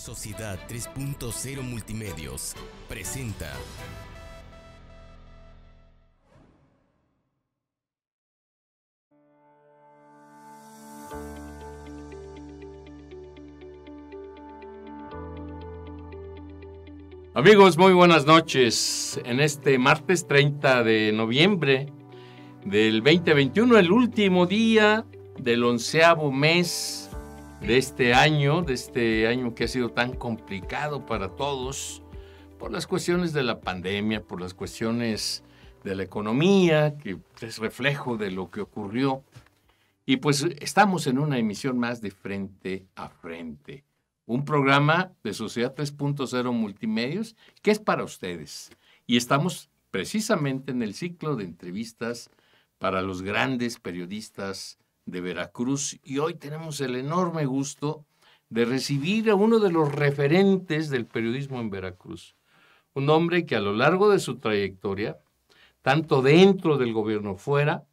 Sociedad 3.0 Multimedios presenta. Amigos, muy buenas noches. En este martes 30 de noviembre del 2021, el último día del 11º mes de este año que ha sido tan complicado para todos por las cuestiones de la pandemia, por las cuestiones de la economía, que es reflejo de lo que ocurrió. Y pues estamos en una emisión más de Frente a Frente, un programa de Sociedad 3.0 Multimedios que es para ustedes. Y estamos precisamente en el ciclo de entrevistas para los grandes periodistas de Veracruz. Y hoy tenemos el enorme gusto de recibir a uno de los referentes del periodismo en Veracruz. Un hombre que a lo largo de su trayectoria, tanto dentro del gobierno fuera,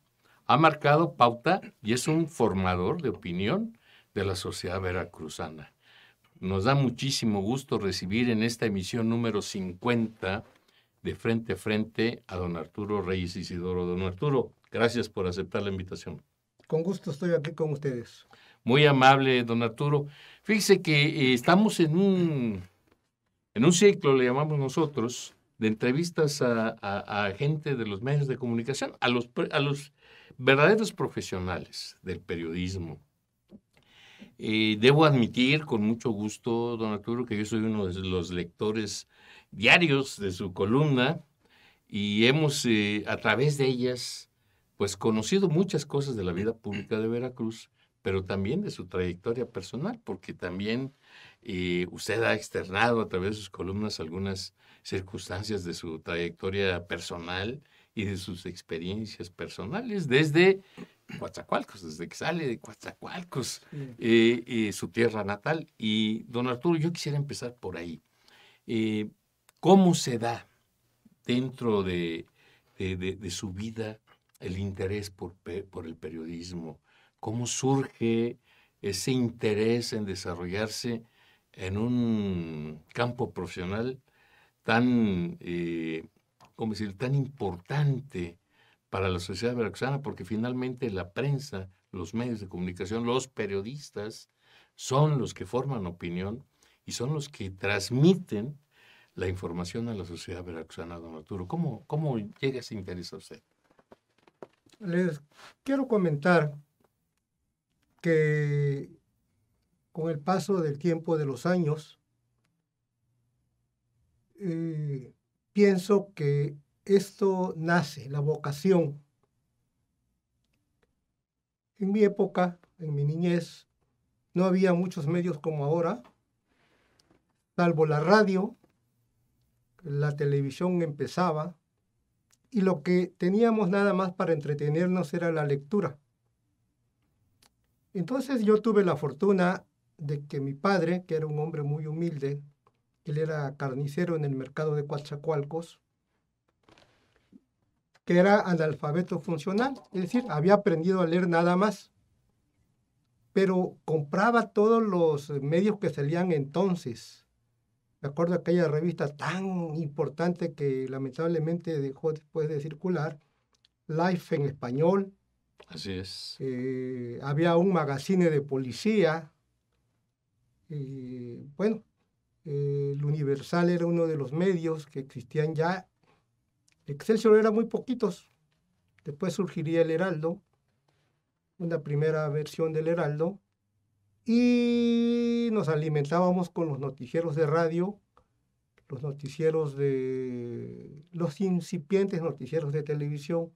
ha marcado pauta y es un formador de opinión de la sociedad veracruzana. Nos da muchísimo gusto recibir en esta emisión número 50 de Frente a Frente a don Arturo Reyes Isidoro. Don Arturo, gracias por aceptar la invitación. Con gusto estoy aquí con ustedes. Muy amable, don Arturo. Fíjese que estamos en un ciclo, le llamamos nosotros, de entrevistas a gente de los medios de comunicación, a los verdaderos profesionales del periodismo. Debo admitir con mucho gusto, don Arturo, que yo soy uno de los lectores diarios de su columna y hemos a través de ellas pues conocido muchas cosas de la vida pública de Veracruz, pero también de su trayectoria personal, porque también usted ha externado a través de sus columnas algunas circunstancias de su trayectoria personal y de sus experiencias personales desde Coatzacoalcos, desde que sale de Coatzacoalcos, su tierra natal. Y don Arturo, yo quisiera empezar por ahí. ¿Cómo se da dentro de su vida el interés por el periodismo? ¿Cómo surge ese interés en desarrollarse en un campo profesional tan, ¿cómo decir?, tan importante para la sociedad veracruzana? Porque finalmente la prensa, los medios de comunicación, los periodistas son los que forman opinión y son los que transmiten la información a la sociedad veracruzana, don Arturo. ¿Cómo llega ese interés a usted? Les quiero comentar que con el paso del tiempo, de los años, pienso que esto nace, la vocación. En mi época, en mi niñez, no había muchos medios como ahora, salvo la radio, la televisión empezaba, y lo que teníamos nada más para entretenernos era la lectura. Entonces yo tuve la fortuna de que mi padre, que era un hombre muy humilde, él era carnicero en el mercado de Coatzacoalcos, que era analfabeto funcional, es decir, había aprendido a leer nada más, pero compraba todos los medios que salían entonces. Me acuerdo de aquella revista tan importante que lamentablemente dejó después de circular, Life en español. Así es. Había un magazine de policía. Bueno, el Universal era uno de los medios que existían ya. Excelsior era muy poquitos. Después surgiría el Heraldo, una primera versión del Heraldo, y nos alimentábamos con los noticieros de radio, los incipientes noticieros de televisión.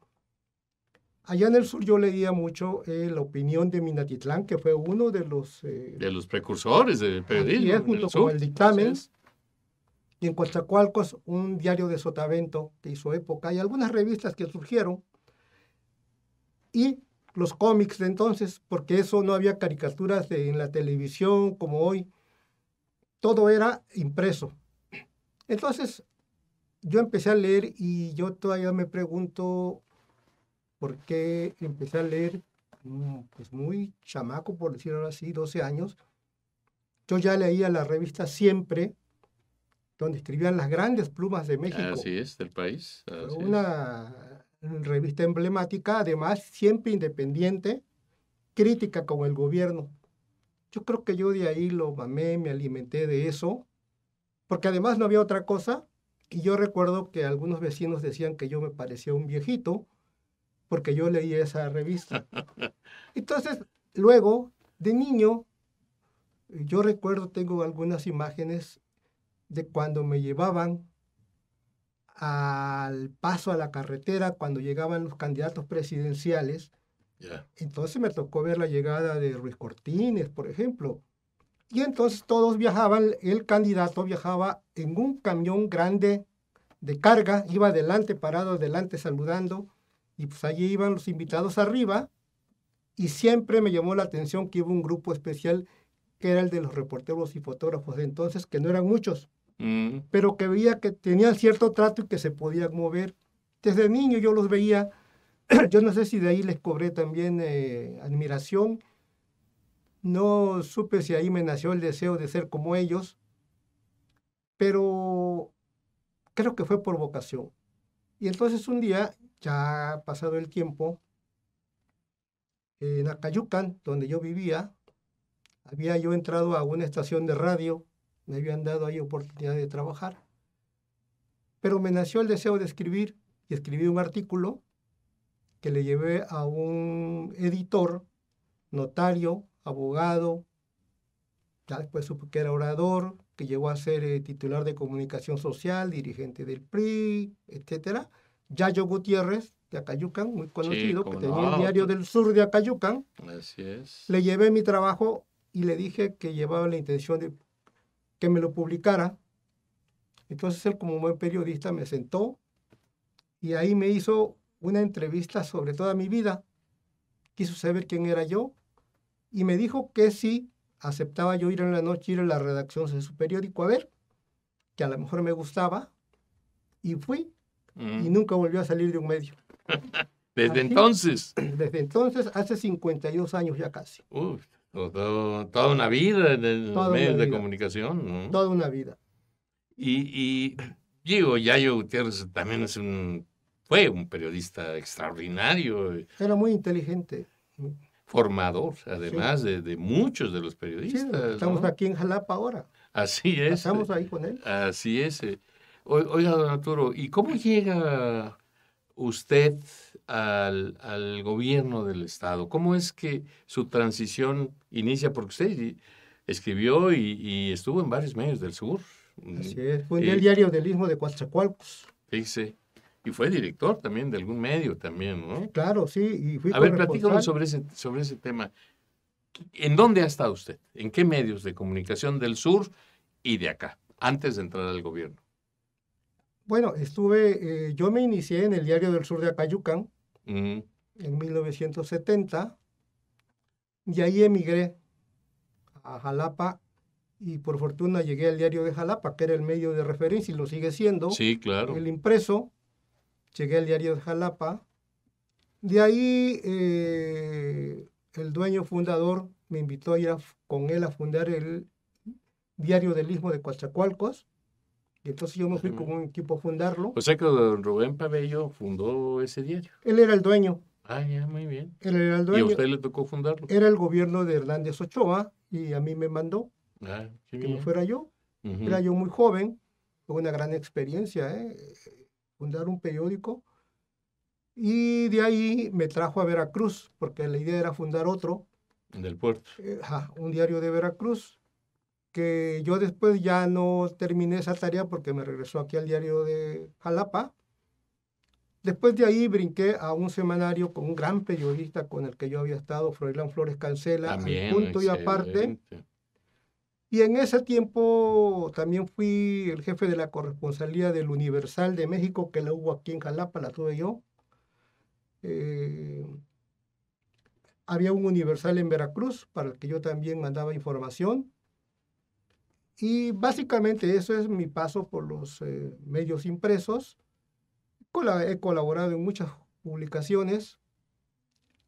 Allá en el sur yo leía mucho La Opinión de Minatitlán, que fue uno de los precursores del periodismo. Junto con El Dictamen. Y en Coatzacoalcos, un diario de Sotavento que hizo época, y algunas revistas que surgieron, y los cómics de entonces, porque eso no había caricaturas en la televisión como hoy, todo era impreso. Entonces, yo empecé a leer y yo todavía me pregunto por qué empecé a leer, pues muy chamaco, por decirlo así, 12 años, yo ya leía la revista Siempre, donde escribían las grandes plumas de México. Así es, del país. Fue Así es. una revista emblemática, además siempre independiente, crítica con el gobierno. Yo creo que yo de ahí lo mamé, me alimenté de eso, porque además no había otra cosa, y yo recuerdo que algunos vecinos decían que yo me parecía un viejito, porque yo leía esa revista. Entonces, luego, de niño, yo recuerdo, tengo algunas imágenes de cuando me llevaban al paso a la carretera, cuando llegaban los candidatos presidenciales. Ya. Entonces me tocó ver la llegada de Ruiz Cortines, por ejemplo. Y entonces todos viajaban, el candidato viajaba en un camión grande de carga, iba adelante, parado adelante saludando, y pues allí iban los invitados arriba, y siempre me llamó la atención que hubo un grupo especial que era el de los reporteros y fotógrafos de entonces, que no eran muchos, Mm, pero que veía que tenían cierto trato y que se podían mover. Desde niño yo los veía, yo no sé si de ahí les cobré también admiración, no supe si ahí me nació el deseo de ser como ellos, pero creo que fue por vocación. Y entonces un día, ya pasado el tiempo, en Acayucan, donde yo vivía, había yo entrado a una estación de radio, me habían dado ahí oportunidad de trabajar, pero me nació el deseo de escribir y escribí un artículo que le llevé a un editor, notario, abogado, ya después supe que era orador, que llegó a ser titular de comunicación social, dirigente del PRI, etcétera. Yayo Gutiérrez, de Acayucan, muy sí, conocido, que cómo tenía el no. diario del sur de Acayucan. Así es. Le llevé mi trabajo y le dije que llevaba la intención de que me lo publicara. Entonces él, como buen periodista, me sentó y ahí me hizo una entrevista sobre toda mi vida. Quiso saber quién era yo y me dijo que sí aceptaba yo ir en la noche, ir a la redacción de su periódico a ver, que a lo mejor me gustaba, y fui, y Mm. nunca volvió a salir de un medio. Desde Así, entonces, desde entonces, hace 52 años ya casi, uf, toda una vida en el toda una medio de vida, comunicación, ¿no? toda una vida. Y digo, Yayo Gutiérrez también fue un periodista extraordinario, Era muy inteligente. formador, además de muchos de los Sí, periodistas, estamos ¿no? aquí en Jalapa ahora, Así es, pasamos ahí con él. así es. Oiga, don Arturo, ¿y cómo llega usted al gobierno del Estado? ¿Cómo es que su transición inicia? Porque usted escribió y estuvo en varios medios del sur. Así es, fundé el Y, diario del Istmo de Coatzacoalcos. fíjese, y fue director también de algún medio también, ¿no? Claro, sí, y fui A ver, platícame corresponsal. sobre ese tema. ¿En dónde ha estado usted? ¿En qué medios de comunicación del sur y de acá, antes de entrar al gobierno? Bueno, yo me inicié en el diario del sur de Acayucan Mm, en 1970 y ahí emigré a Jalapa y por fortuna llegué al diario de Jalapa, que era el medio de referencia y lo sigue siendo, sí, claro. el impreso. Llegué al diario de Jalapa. De ahí el dueño fundador me invitó a ir con él a fundar el diario del Istmo de Coatzacoalcos. Y entonces yo me fui con un equipo a fundarlo. O sea que don Rubén Pabello fundó ese diario. Él era el dueño. Ah, ya, muy bien. Él era el ¿Y a dueño. usted le tocó fundarlo? Era el gobierno de Hernández Ochoa y a mí me mandó Ah, qué que me bien. fuera yo. Ujú. Era yo muy joven, fue una gran experiencia, fundar un periódico. Y de ahí me trajo a Veracruz, porque la idea era fundar otro, Del puerto. un diario de Veracruz, que yo después ya no terminé esa tarea porque me regresó aquí al diario de Jalapa. Después de ahí brinqué a un semanario con un gran periodista con el que yo había estado, Froilán Flores Cancela, al También, punto y aparte. excelente. Y en ese tiempo también fui el jefe de la corresponsalía del Universal de México, que la hubo aquí en Jalapa, la tuve yo. Había un Universal en Veracruz para el que yo también mandaba información. Y básicamente eso es mi paso por los medios impresos. He colaborado en muchas publicaciones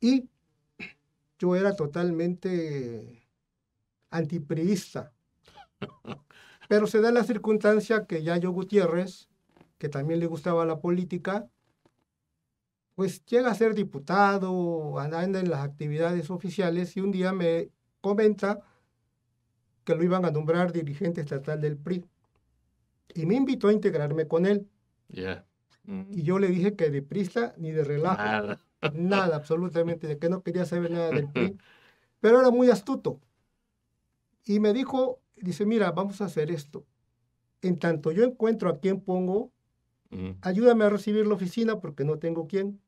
y yo era totalmente antipriista. Pero se da la circunstancia que Yayo Gutiérrez, que también le gustaba la política, pues llega a ser diputado, anda en las actividades oficiales y un día me comenta que lo iban a nombrar dirigente estatal del PRI y me invitó a integrarme con él. Ya. Y yo le dije que de prista ni de relajo, Nada. nada absolutamente, de que no quería saber nada del PRI, pero era muy astuto. Y me dijo, dice, mira, vamos a hacer esto. En tanto yo encuentro a quién pongo, ayúdame a recibir la oficina porque no tengo quién.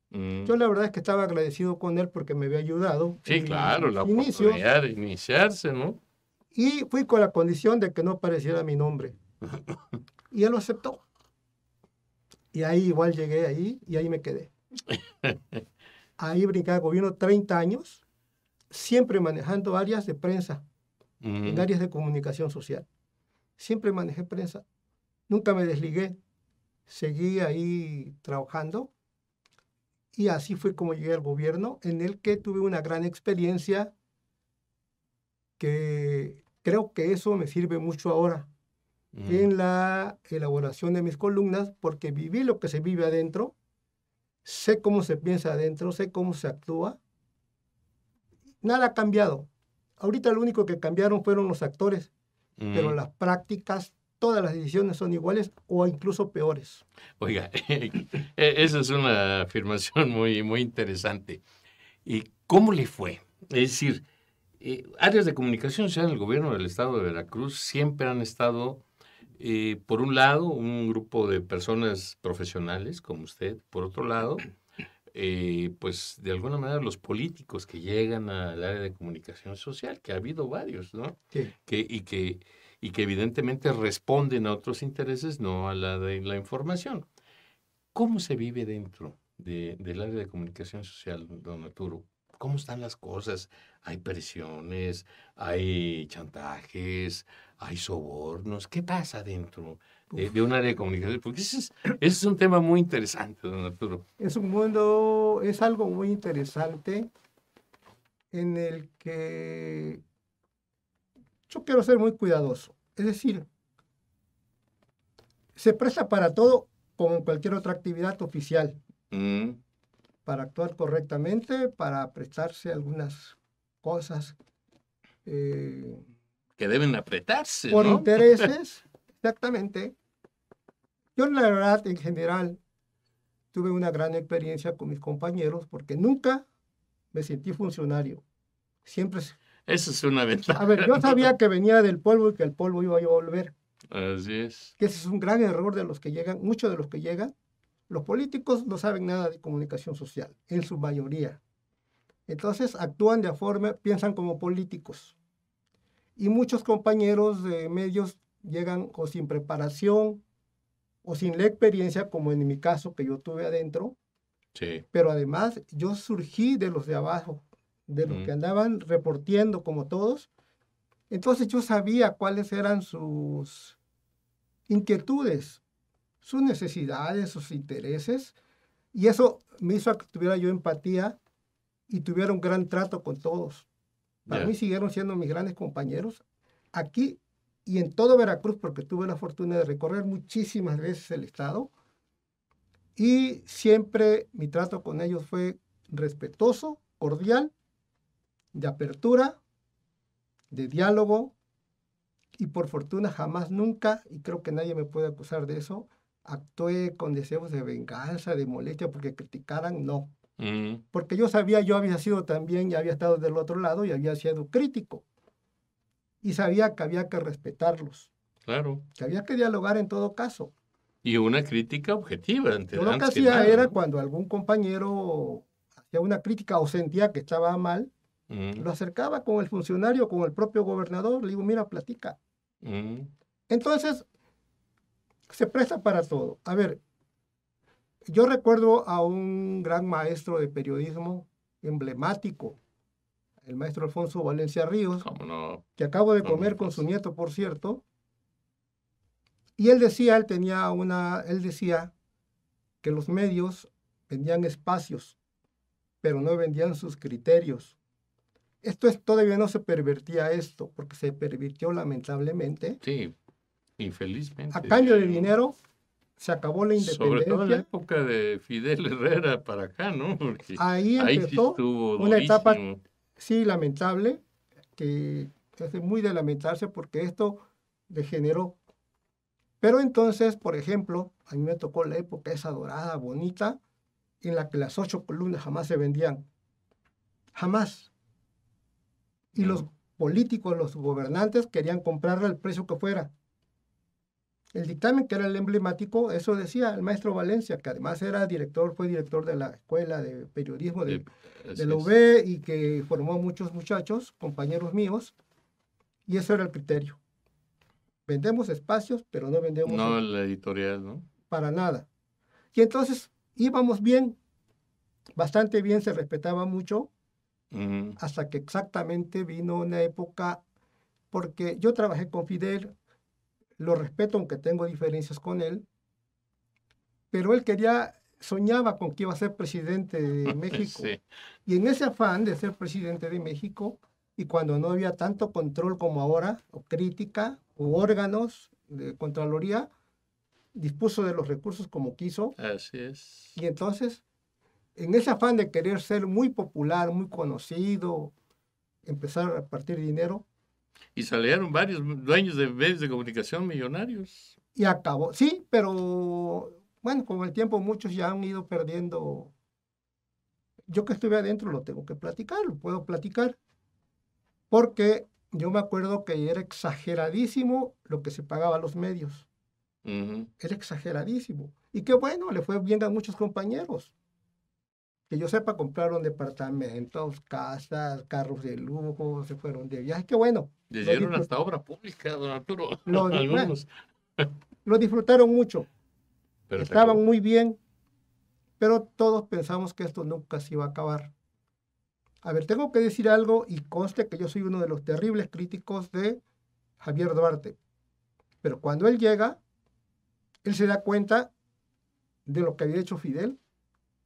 Yo la verdad es que estaba agradecido con él porque me había ayudado. Sí, claro, la inicios, oportunidad de iniciarse, ¿no? y fui con la condición de que no apareciera mi nombre. Y él lo aceptó. Y ahí igual llegué ahí y ahí me quedé. Ahí brinqué al gobierno 30 años, siempre manejando áreas de prensa, en áreas de comunicación social. Siempre manejé prensa. Nunca me desligué. Seguí ahí trabajando. Y así fue como llegué al gobierno, en el que tuve una gran experiencia que creo que eso me sirve mucho ahora en la elaboración de mis columnas, porque viví lo que se vive adentro, sé cómo se piensa adentro, sé cómo se actúa. Nada ha cambiado. Ahorita lo único que cambiaron fueron los actores, pero las prácticas, todas las decisiones son iguales o incluso peores. Oiga, esa es una afirmación muy, muy interesante. ¿Y cómo le fue? Es decir, áreas de comunicación social en el gobierno del estado de Veracruz siempre han estado, por un lado, un grupo de personas profesionales como usted, por otro lado, pues de alguna manera los políticos que llegan al área de comunicación social, que ha habido varios, ¿no? Sí. Y que evidentemente responden a otros intereses, no a la de la información. ¿Cómo se vive dentro del área de comunicación social, don Arturo? ¿Cómo están las cosas? ¿Hay presiones? ¿Hay chantajes? ¿Hay sobornos? ¿Qué pasa dentro de un área de comunicación? Porque ese es un tema muy interesante, don Arturo. Es un mundo, es algo muy interesante en el que yo quiero ser muy cuidadoso. Es decir, se presta para todo como en cualquier otra actividad oficial, para actuar correctamente, para prestarse algunas cosas que deben apretarse, por ¿no? intereses, exactamente. Yo la verdad, en general, tuve una gran experiencia con mis compañeros porque nunca me sentí funcionario. Siempre... Esa es una ventaja. A ver, yo sabía que venía del polvo y que el polvo iba a volver. Así es. Que ese es un gran error de los que llegan, muchos de los que llegan. Los políticos no saben nada de comunicación social, en su mayoría. Entonces actúan de forma, piensan como políticos. Y muchos compañeros de medios llegan o sin preparación o sin la experiencia, como en mi caso que yo tuve adentro. Sí. Pero además yo surgí de los de abajo, de los que andaban reporteando como todos. Entonces yo sabía cuáles eran sus inquietudes, sus necesidades, sus intereses, y eso me hizo que tuviera yo empatía y tuviera un gran trato con todos. Para mí siguieron siendo mis grandes compañeros aquí y en todo Veracruz, porque tuve la fortuna de recorrer muchísimas veces el estado, y siempre mi trato con ellos fue respetuoso, cordial, de apertura, de diálogo, y por fortuna jamás, nunca, y creo que nadie me puede acusar de eso, actué con deseos de venganza, de molestia, porque criticaran, no. Porque yo sabía, yo había sido también, y había estado del otro lado, y había sido crítico. Y sabía que había que respetarlos. Claro. Que había que dialogar en todo caso. Y una crítica objetiva. Yo lo que hacía era cuando algún compañero hacía una crítica o sentía que estaba mal, lo acercaba con el funcionario, con el propio gobernador, le digo, mira, platica. Entonces, se presta para todo. A ver, yo recuerdo a un gran maestro de periodismo emblemático, el maestro Alfonso Valencia Ríos, que acabo de comer con su nieto, por cierto, y él decía, él decía que los medios vendían espacios, pero no vendían sus criterios. todavía no se pervertía esto, porque se pervirtió lamentablemente. Sí, infelizmente. A cambio de dinero, se acabó la Sobre todo en la independencia. época de Fidel Herrera para acá, ¿no? Porque Ahí ahí sí empezó estuvo una etapa, durísimo. sí, lamentable, que es muy de lamentarse porque esto degeneró. Pero entonces, por ejemplo, a mí me tocó la época esa dorada, bonita, en la que las 8 columnas jamás se vendían. Jamás. Y los políticos, los gobernantes querían comprarla al precio que fuera. El dictamen, que era el emblemático, eso decía el maestro Valencia, que además fue director de la Escuela de Periodismo de Así la es. UB y que formó muchos muchachos, compañeros míos, y eso era el criterio. Vendemos espacios, pero no vendemos No la editorial, ¿no? para nada. Y entonces íbamos bien, bastante bien, se respetaba mucho, Ujú. hasta que exactamente vino una época, porque yo trabajé con Fidel, lo respeto aunque tengo diferencias con él, pero él soñaba con que iba a ser presidente de México. Sí, Y en ese afán de ser presidente de México, y cuando no había tanto control como ahora, o crítica, o órganos de Contraloría, dispuso de los recursos como quiso. así es. Y entonces, en ese afán de querer ser muy popular, muy conocido, empezar a repartir dinero, Y salieron varios dueños de medios de comunicación millonarios. y acabó. Sí, pero bueno, con el tiempo muchos ya han ido perdiendo. Yo que estuve adentro lo tengo que platicar, lo puedo platicar, porque yo me acuerdo que era exageradísimo lo que se pagaba a los medios. Ujú. Era exageradísimo. Y qué bueno, le fue bien a muchos compañeros. Que yo sepa, compraron departamentos, casas, carros de lujo, se fueron de viaje. Qué bueno. Les Lo, dieron disfrut- hasta obra pública, don Arturo. bueno, Algunos. lo disfrutaron mucho. Pero se Estaban acabó. muy bien, pero todos pensamos que esto nunca se iba a acabar. A ver, tengo que decir algo y conste que yo soy uno de los terribles críticos de Javier Duarte. Pero cuando él llega, él se da cuenta de lo que había hecho Fidel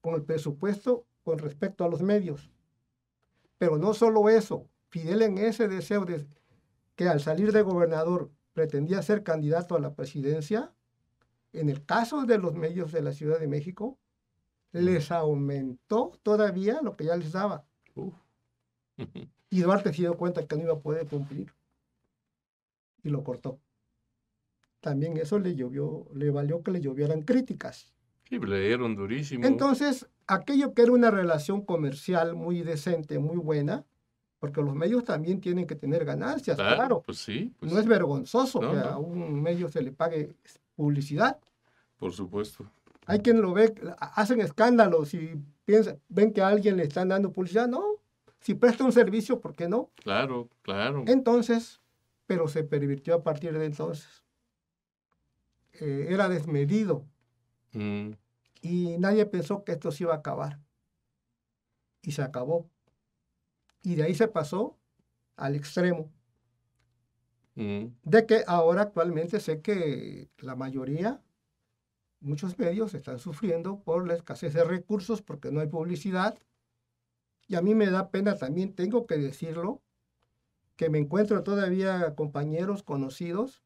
con el presupuesto con respecto a los medios. Pero no solo eso, Fidel en ese deseo de que al salir de gobernador pretendía ser candidato a la presidencia, en el caso de los medios de la Ciudad de México, les aumentó todavía lo que ya les daba. Uf. Y Duarte se dio cuenta que no iba a poder cumplir y lo cortó. También eso le valió que le llovieran críticas. Sí, le dieron durísimo. Entonces, aquello que era una relación comercial muy decente, muy buena, porque los medios también tienen que tener ganancias, claro. Pues sí. Pues No es sí, vergonzoso No, que no. a un medio se le pague publicidad. por supuesto. Hay quien lo ve, hacen escándalos y ven que a alguien le están dando publicidad. No, si presta un servicio, ¿por qué no? Claro, claro. Entonces, pero se pervirtió a partir de entonces. Era desmedido Mm, y nadie pensó que esto se iba a acabar. Y se acabó. Y de ahí se pasó al extremo mm. de que ahora actualmente sé que la mayoría, muchos medios están sufriendo por la escasez de recursos porque no hay publicidad. Y a mí me da pena también, tengo que decirlo, que me encuentro todavía compañeros conocidos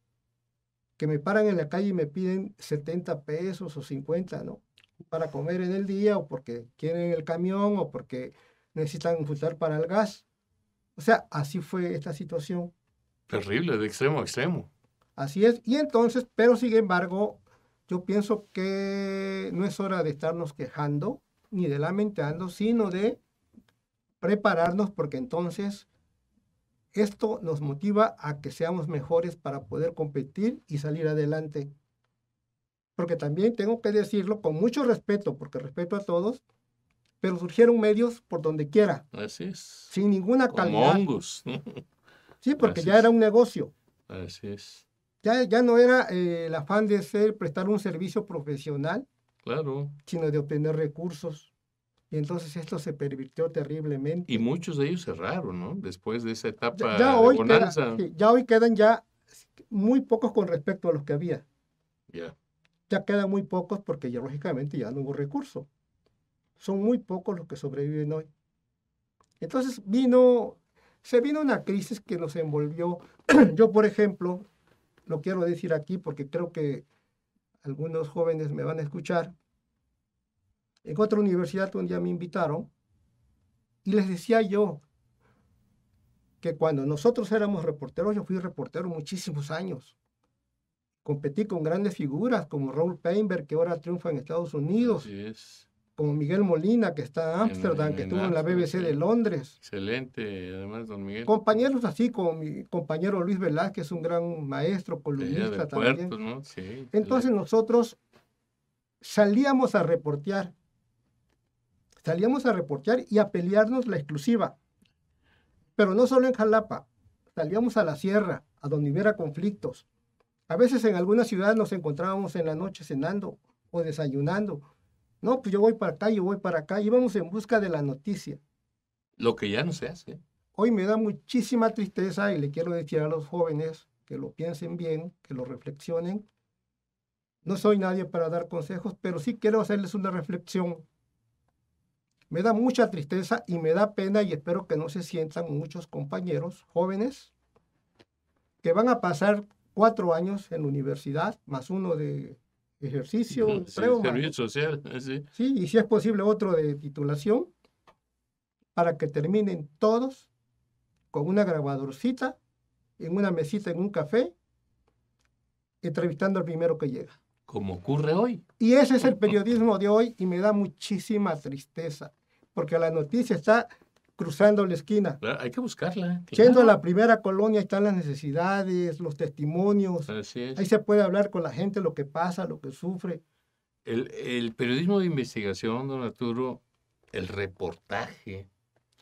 que me paran en la calle y me piden 70 pesos o 50, ¿no? Para comer en el día o porque quieren el camión o porque necesitan juntar para el gas. O sea, así fue esta situación. Terrible, de extremo a extremo. Así es. Y entonces, pero sin embargo, yo pienso que no es hora de estarnos quejando ni de lamentando, sino de prepararnos porque entonces esto nos motiva a que seamos mejores para poder competir y salir adelante. Porque también tengo que decirlo con mucho respeto, porque respeto a todos, pero surgieron medios por donde quiera, Así es. sin ninguna Como calidad. hongos. Sí, porque Así ya es. era un negocio. Así es. Ya no era el afán de prestar un servicio profesional, Claro. sino de obtener recursos. Y entonces esto se pervirtió terriblemente. Y muchos de ellos cerraron, ¿no? Después de esa etapa Ya de hoy, bonanza. ya hoy quedan ya muy pocos con respecto a los que había. Ya. Ya quedan muy pocos porque ya lógicamente ya no hubo recursos. Son muy pocos los que sobreviven hoy. Entonces vino se vino una crisis que nos envolvió. Yo, por ejemplo, lo quiero decir aquí porque creo que algunos jóvenes me van a escuchar. En otra universidad un día me invitaron y les decía yo que cuando nosotros éramos reporteros, yo fui reportero muchísimos años. Competí con grandes figuras como Raúl Painberg, que ahora triunfa en Estados Unidos, Así es. como Miguel Molina, que está en Ámsterdam, que estuvo en la Ámsterdam, BBC sí. de Londres. Excelente, además, don Miguel. Compañeros así como mi compañero Luis Velázquez, un gran maestro, De columnista también. Puerto, ¿no? Sí. Entonces nosotros salíamos a reportear y a pelearnos la exclusiva. Pero no solo en Jalapa, salíamos a la sierra, a donde hubiera conflictos. A veces en algunas ciudades nos encontrábamos en la noche cenando o desayunando. No, pues yo voy para acá, yo voy para acá. Íbamos en busca de la noticia. Lo que ya no se hace. Hoy me da muchísima tristeza y le quiero decir a los jóvenes que lo piensen bien, que lo reflexionen. No soy nadie para dar consejos, pero sí quiero hacerles una reflexión. Me da mucha tristeza y me da pena y espero que no se sientan muchos compañeros jóvenes que van a pasar 4 años en la universidad, más uno de ejercicio, Sí, creo, servicio social, sí. sí, y si es posible otro de titulación, para que terminen todos con una grabadorcita, en una mesita, en un café, entrevistando al primero que llega. Como ocurre hoy. Y ese es el periodismo de hoy y me da muchísima tristeza, porque la noticia está cruzando la esquina. Claro, hay que buscarla. Siendo claro. la primera colonia, están las necesidades, los testimonios. Así es. Ahí se puede hablar con la gente lo que pasa, lo que sufre. El periodismo de investigación, don Arturo, el reportaje,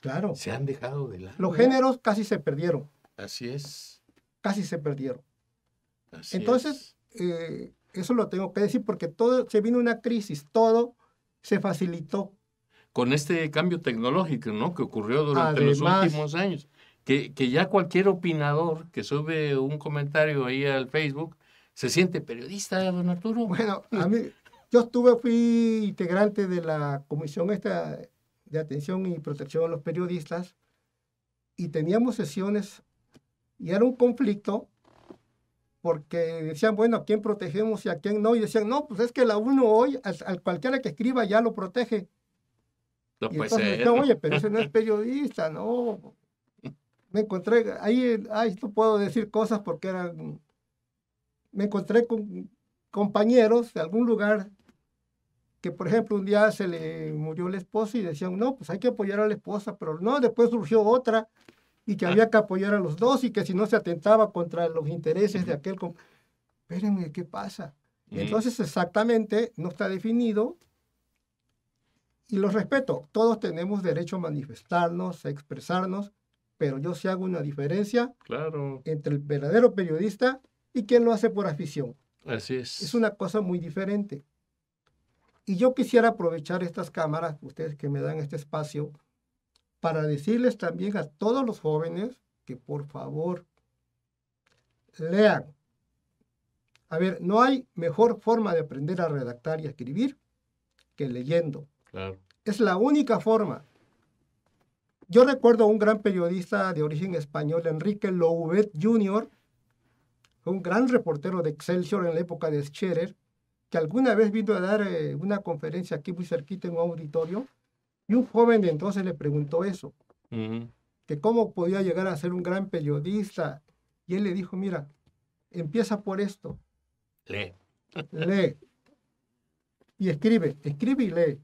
Claro. se han dejado de lado. Los géneros casi se perdieron. Así es. Casi se perdieron. Así Entonces, eso lo tengo que decir porque todo se vino una crisis, todo se facilitó. con este cambio tecnológico, ¿no? Que ocurrió durante los Además, últimos años. Que ya cualquier opinador que sube un comentario ahí al Facebook se siente periodista, don Arturo. bueno, a mí, fui integrante de la comisión esta de atención y protección a los periodistas y teníamos sesiones y era un conflicto porque decían, bueno, ¿a quién protegemos y a quién no? Y decían, no, pues es que la UNO hoy, al cualquiera que escriba ya lo protege. No Y puede entonces ser. decían, oye, pero ese no es periodista, no. Me encontré, ahí no puedo decir cosas porque me encontré con compañeros de algún lugar que, por ejemplo, un día se le murió la esposa y decían, no, pues hay que apoyar a la esposa, pero no, después surgió otra y que había que apoyar a los dos y que si no se atentaba contra los intereses de aquel... Espérenme, ¿qué pasa? Entonces, exactamente, no está definido y los respeto. Todos tenemos derecho a manifestarnos, a expresarnos, pero yo sí hago una diferencia Claro, entre el verdadero periodista y quien lo hace por afición. así es. Es una cosa muy diferente. Y yo quisiera aprovechar estas cámaras, ustedes que me dan este espacio, para decirles también a todos los jóvenes que por favor lean. A ver, no hay mejor forma de aprender a redactar y a escribir que leyendo. Claro. Es la única forma. Yo recuerdo a un gran periodista de origen español, Enrique Louvet Jr., fue un gran reportero de Excelsior en la época de Scherer, que alguna vez vino a dar una conferencia aquí muy cerquita en un auditorio, y un joven de entonces le preguntó eso, que cómo podía llegar a ser un gran periodista, y él le dijo, mira, empieza por esto, Lee. lee, y escribe y lee.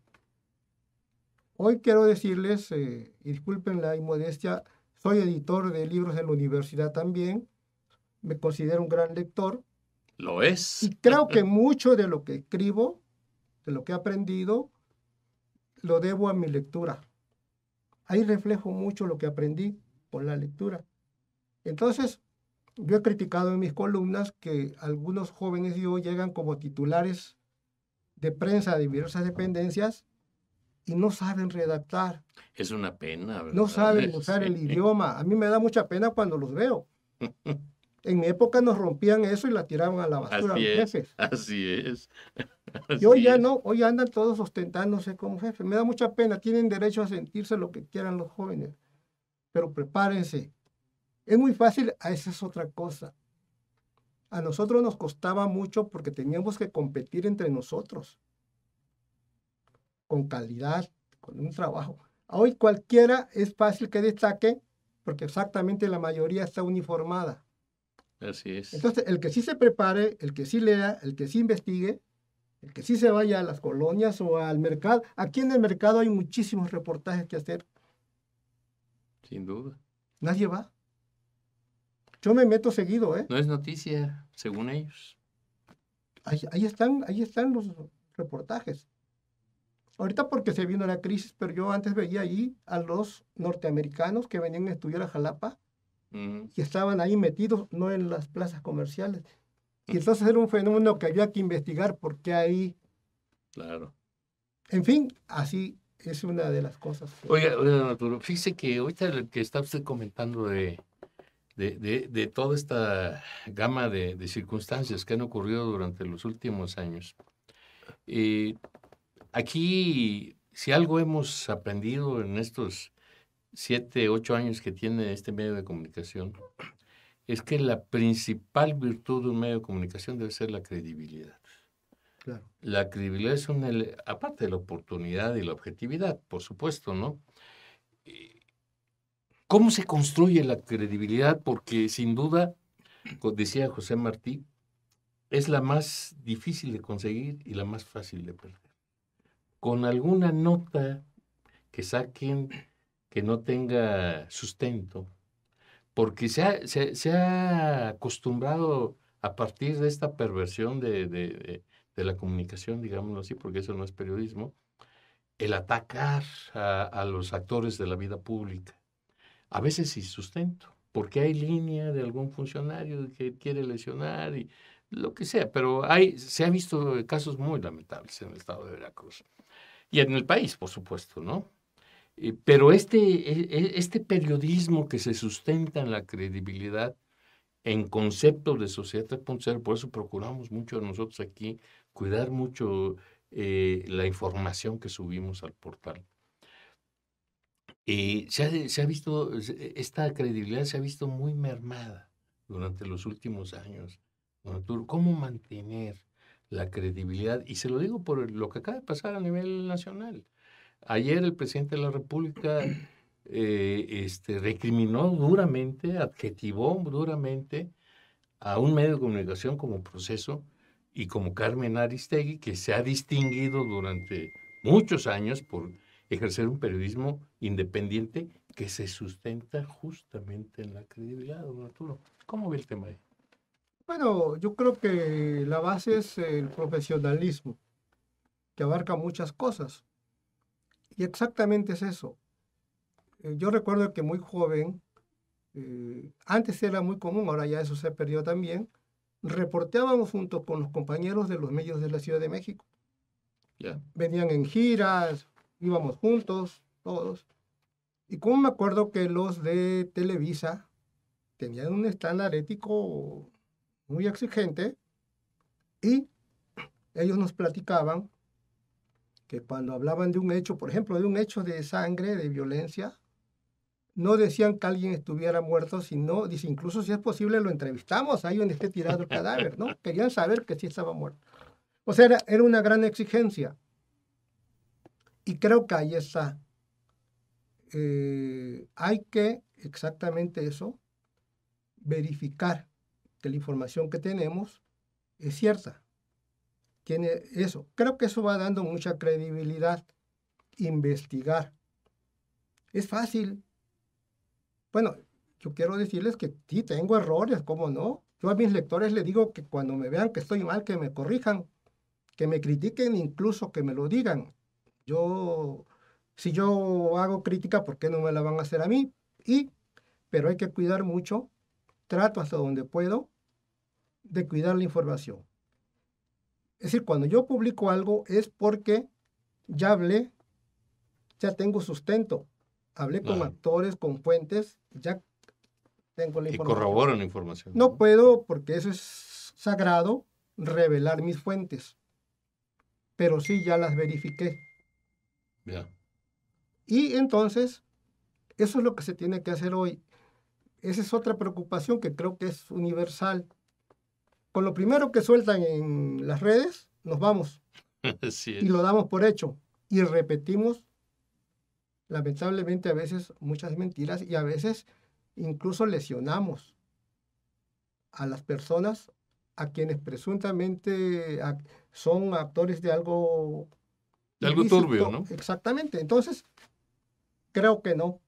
Hoy quiero decirles, y disculpen la inmodestia, soy editor de libros de la universidad también, me considero un gran lector, Lo es. y creo que mucho de lo que escribo, de lo que he aprendido, lo debo a mi lectura. Ahí reflejo mucho lo que aprendí con la lectura. Entonces, yo he criticado en mis columnas que algunos jóvenes de hoy llegan como titulares de prensa de diversas dependencias y no saben redactar, Es una pena, ¿verdad? no saben usar el Sí. idioma. A mí me da mucha pena cuando los veo. En mi época nos rompían eso y la tiraban a la basura Así los es. jefes. Así es. Y hoy Así ya es. no, hoy andan todos ostentándose como jefes. Me da mucha pena, tienen derecho a sentirse lo que quieran los jóvenes. pero prepárense. Es muy fácil, esa es otra cosa. A nosotros nos costaba mucho porque teníamos que competir entre nosotros, con calidad, con un trabajo. Hoy cualquiera es fácil que destaque porque exactamente la mayoría está uniformada. Así es. Entonces, el que sí se prepare, el que sí lea, el que sí investigue, el que sí se vaya a las colonias o al mercado. Aquí en el mercado hay muchísimos reportajes que hacer. Sin duda. Nadie va. Yo me meto seguido, ¿eh? No es noticia, según ellos. Ahí están los reportajes. Ahorita porque se vino la crisis, pero yo antes veía ahí a los norteamericanos que venían a estudiar a Jalapa y estaban ahí metidos, no en las plazas comerciales. Y entonces era un fenómeno que había que investigar por qué ahí. Claro. En fin, así es una de las cosas. Oiga, don Arturo, fíjese que ahorita lo que está usted comentando de toda esta gama de circunstancias que han ocurrido durante los últimos años. Aquí, si algo hemos aprendido en estos 7, 8 años que tiene este medio de comunicación, es que la principal virtud de un medio de comunicación debe ser la credibilidad. Claro. La credibilidad es aparte de la oportunidad y la objetividad, por supuesto, ¿no? ¿Cómo se construye la credibilidad? Porque sin duda, decía José Martí, es la más difícil de conseguir y la más fácil de perder. Con alguna nota que saquen que no tenga sustento, porque se ha acostumbrado a partir de esta perversión de la comunicación, digámoslo así, porque eso no es periodismo, el atacar a los actores de la vida pública, a veces sin sustento, porque hay línea de algún funcionario que quiere lesionar y lo que sea, pero se ha visto casos muy lamentables en el estado de Veracruz y en el país, por supuesto, ¿no? Pero este periodismo que se sustenta en la credibilidad, en conceptos de sociedad 3.0, por eso procuramos mucho nosotros aquí cuidar mucho la información que subimos al portal. Se ha visto, esta credibilidad se ha visto muy mermada durante los últimos años. ¿Cómo mantener la credibilidad? Y se lo digo por lo que acaba de pasar a nivel nacional. Ayer el presidente de la República recriminó duramente, adjetivó duramente a un medio de comunicación como Proceso y como Carmen Aristegui, que se ha distinguido durante muchos años por ejercer un periodismo independiente que se sustenta justamente en la credibilidad, don Arturo. ¿Cómo ve el tema ahí? Bueno, yo creo que la base es el profesionalismo, que abarca muchas cosas. Y exactamente es eso. Yo recuerdo que muy joven, antes era muy común, ahora ya eso se perdió también, reporteábamos junto con los compañeros de los medios de la Ciudad de México. Yeah. Venían en giras, íbamos juntos, todos. Y como me acuerdo que los de Televisa tenían un estándar ético muy exigente y ellos nos platicaban que cuando hablaban de un hecho, por ejemplo, de un hecho de sangre, de violencia, no decían que alguien estuviera muerto, sino, dice, incluso si es posible lo entrevistamos ahí donde esté tirado el cadáver, ¿no? Querían saber que sí estaba muerto. O sea, era una gran exigencia. Y creo que ahí está. Hay que, exactamente eso, verificar que la información que tenemos es cierta. Tiene eso. Creo que eso va dando mucha credibilidad. Investigar. Es fácil. Bueno, yo quiero decirles que sí, tengo errores, ¿cómo no? Yo a mis lectores les digo que cuando me vean que estoy mal, que me corrijan, que me critiquen, incluso que me lo digan. Si yo hago crítica, ¿por qué no me la van a hacer a mí? Pero hay que cuidar mucho, trato hasta donde puedo de cuidar la información. Es decir, cuando yo publico algo es porque ya hablé, ya tengo sustento. Hablé con actores, con fuentes, ya tengo la información. Y corroboran la información. No puedo, porque eso es sagrado, revelar mis fuentes. Pero sí ya las verifiqué. Yeah. Y entonces, Eso es lo que se tiene que hacer hoy. Esa es otra preocupación que creo que es universal. Con lo primero que sueltan en las redes, nos vamos Así y lo es. damos por hecho. Y repetimos, lamentablemente, a veces muchas mentiras y a veces incluso lesionamos a las personas a quienes presuntamente son actores de algo Algo turbio, ilícito. ¿no? Exactamente. Entonces, creo que no.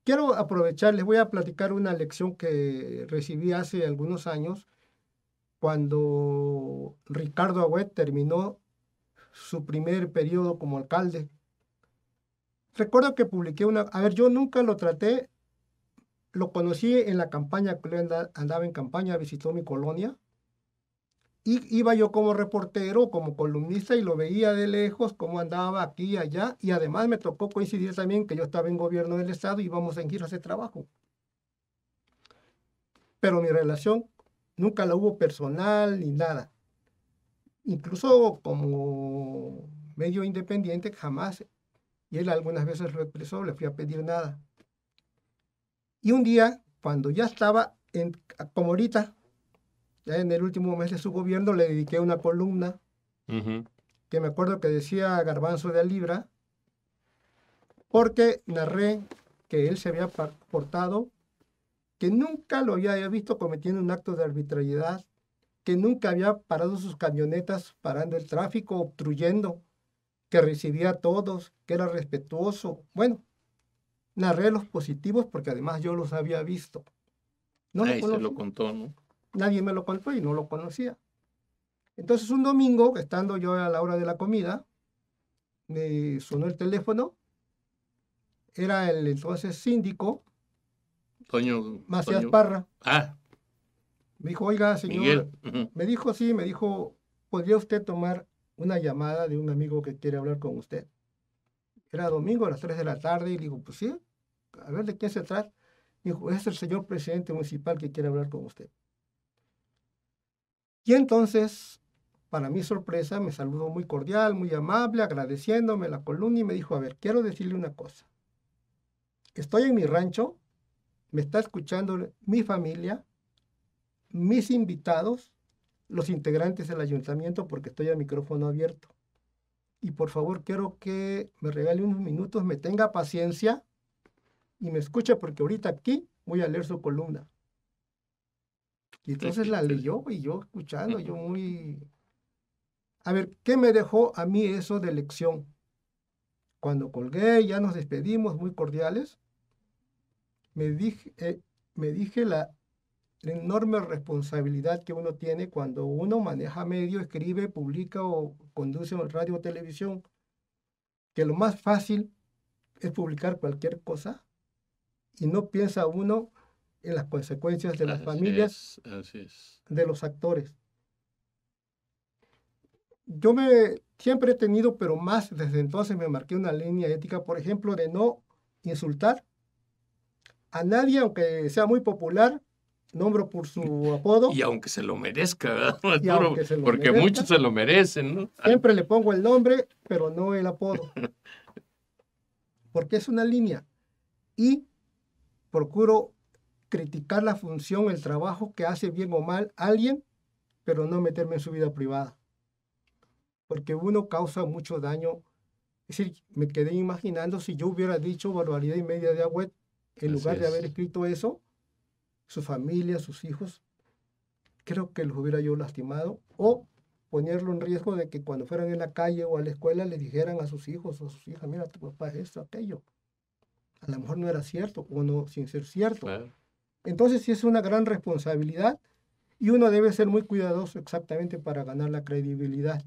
Quiero aprovechar, les voy a platicar una lección que recibí hace algunos años cuando Ricardo Agüed terminó su primer periodo como alcalde. Recuerdo que publiqué a ver, yo nunca lo traté, lo conocí en la campaña, que andaba en campaña, visitó mi colonia, y iba yo como reportero, como columnista, y lo veía de lejos, cómo andaba aquí y allá, y además me tocó coincidir también que yo estaba en gobierno del estado y íbamos en giras de trabajo. Pero mi relación nunca la hubo personal ni nada. Incluso como medio independiente, jamás, y él algunas veces lo expresó, le fui a pedir nada. Y un día, cuando ya estaba, como ahorita, ya en el último mes de su gobierno, le dediqué una columna Ujú. que me acuerdo que decía Garbanzo de Libra, porque narré que él se había portado, que nunca lo había visto cometiendo un acto de arbitrariedad, que nunca había parado sus camionetas parando el tráfico, obstruyendo, que recibía a todos, que era respetuoso. Bueno, narré los positivos porque además yo los había visto. No lo Ahí se lo conocía, contó, ¿no? nadie me lo contó y no lo conocía. Entonces un domingo, estando yo a la hora de la comida, me sonó el teléfono, era el entonces síndico, Macías Toño. Parra. Ah, Me dijo, oiga, señor, Miguel. Ujú. me dijo, sí, me dijo, ¿podría usted tomar una llamada de un amigo que quiere hablar con usted? Era domingo a las 3 de la tarde y le digo, pues sí, a ver de qué se trata. Dijo, es el señor presidente municipal que quiere hablar con usted. Y entonces, para mi sorpresa, me saludó muy cordial, muy amable, agradeciéndome la columna y me dijo, a ver, quiero decirle una cosa. Estoy en mi rancho, me está escuchando mi familia, mis invitados, los integrantes del ayuntamiento, porque estoy a micrófono abierto. Y por favor, quiero que me regale unos minutos, me tenga paciencia y me escuche, porque ahorita aquí voy a leer su columna. Y entonces Qué la interesante. leyó y yo escuchando, yo Ujú. muy... A ver, ¿qué me dejó a mí eso de lección? Cuando colgué, ya nos despedimos muy cordiales, me dije la enorme responsabilidad que uno tiene cuando uno maneja medio, escribe, publica o conduce radio o televisión, que lo más fácil es publicar cualquier cosa y no piensa uno en las consecuencias de las Así familias es, así es. de los actores. Siempre he tenido, pero más desde entonces me marqué una línea ética, por ejemplo, de no insultar a nadie, aunque sea muy popular, nombro por su apodo Y aunque se lo merezca, ¿verdad, y Arturo? aunque se lo Porque muchos merezca, se lo merecen, ¿no? siempre le pongo el nombre, pero no el apodo, porque es una línea. Y procuro criticar la función, el trabajo que hace bien o mal alguien, pero no meterme en su vida privada, porque uno causa mucho daño. Es decir, me quedé imaginando si yo hubiera dicho barbaridad y media de Agüed, en Así lugar de haber es. escrito eso, su familia, sus hijos, creo que los hubiera yo lastimado o ponerlo en riesgo de que cuando fueran en la calle o a la escuela le dijeran a sus hijos o a sus hijas, mira, tu papá es esto, aquello. A lo mejor no era cierto o no, sin ser cierto. Claro. Entonces sí es una gran responsabilidad y uno debe ser muy cuidadoso exactamente para ganar la credibilidad.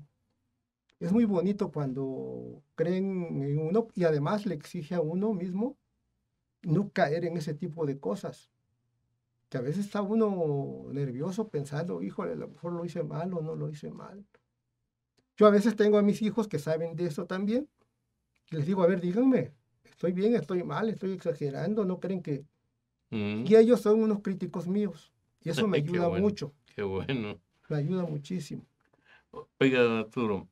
Es muy bonito cuando creen en uno y además le exige a uno mismo no caer en ese tipo de cosas, que a veces está uno nervioso pensando, híjole, a lo mejor lo hice mal o no lo hice mal. Yo a veces tengo a mis hijos que saben de eso también y les digo, a ver, díganme, estoy bien, estoy mal, estoy exagerando, no creen que... Mm. Y ellos son unos críticos míos y eso me Qué ayuda bueno, mucho, qué bueno. me ayuda muchísimo. Oiga, don Arturo,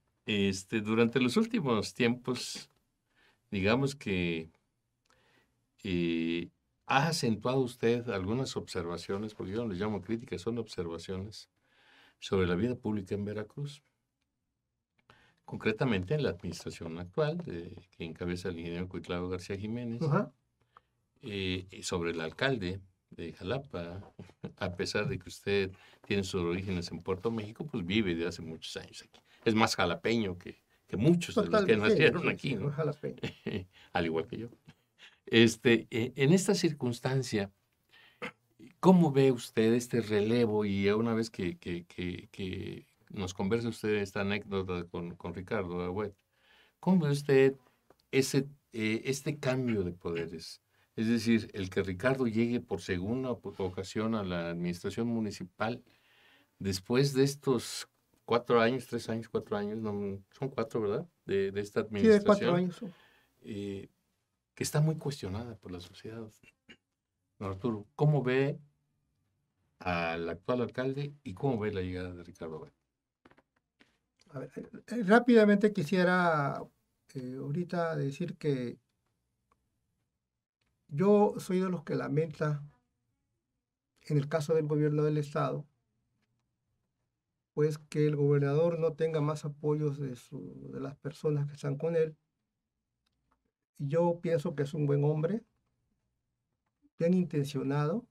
durante los últimos tiempos, digamos que ¿ha acentuado usted algunas observaciones, porque yo no les llamo críticas, son observaciones, sobre la vida pública en Veracruz? Concretamente en la administración actual, que encabeza el ingeniero Cuitlavo García Jiménez, Ajá. y sobre el alcalde de Jalapa, a pesar de que usted tiene sus orígenes en Puerto México, pues vive de hace muchos años aquí. Es más jalapeño que muchos de los que Total, sí, nacieron sí, aquí, sí, ¿no? jalapeño. Al igual que yo. En esta circunstancia, ¿cómo ve usted este relevo? Y una vez que nos converse usted esta anécdota con Ricardo Agüet, ¿cómo ve usted este cambio de poderes? Es decir, el que Ricardo llegue por segunda ocasión a la administración municipal después de estos 4 años, 3 años, 4 años, no, son 4, ¿verdad? De esta Sí, de 4 administración, años. que está muy cuestionada por la sociedad. Don Arturo, ¿cómo ve al actual alcalde y cómo ve la llegada de Ricardo Agüet? A ver, rápidamente quisiera ahorita decir que yo soy de los que lamenta, en el caso del gobierno del estado, pues que el gobernador no tenga más apoyos de las personas que están con él. Y yo pienso que es un buen hombre, bien intencionado,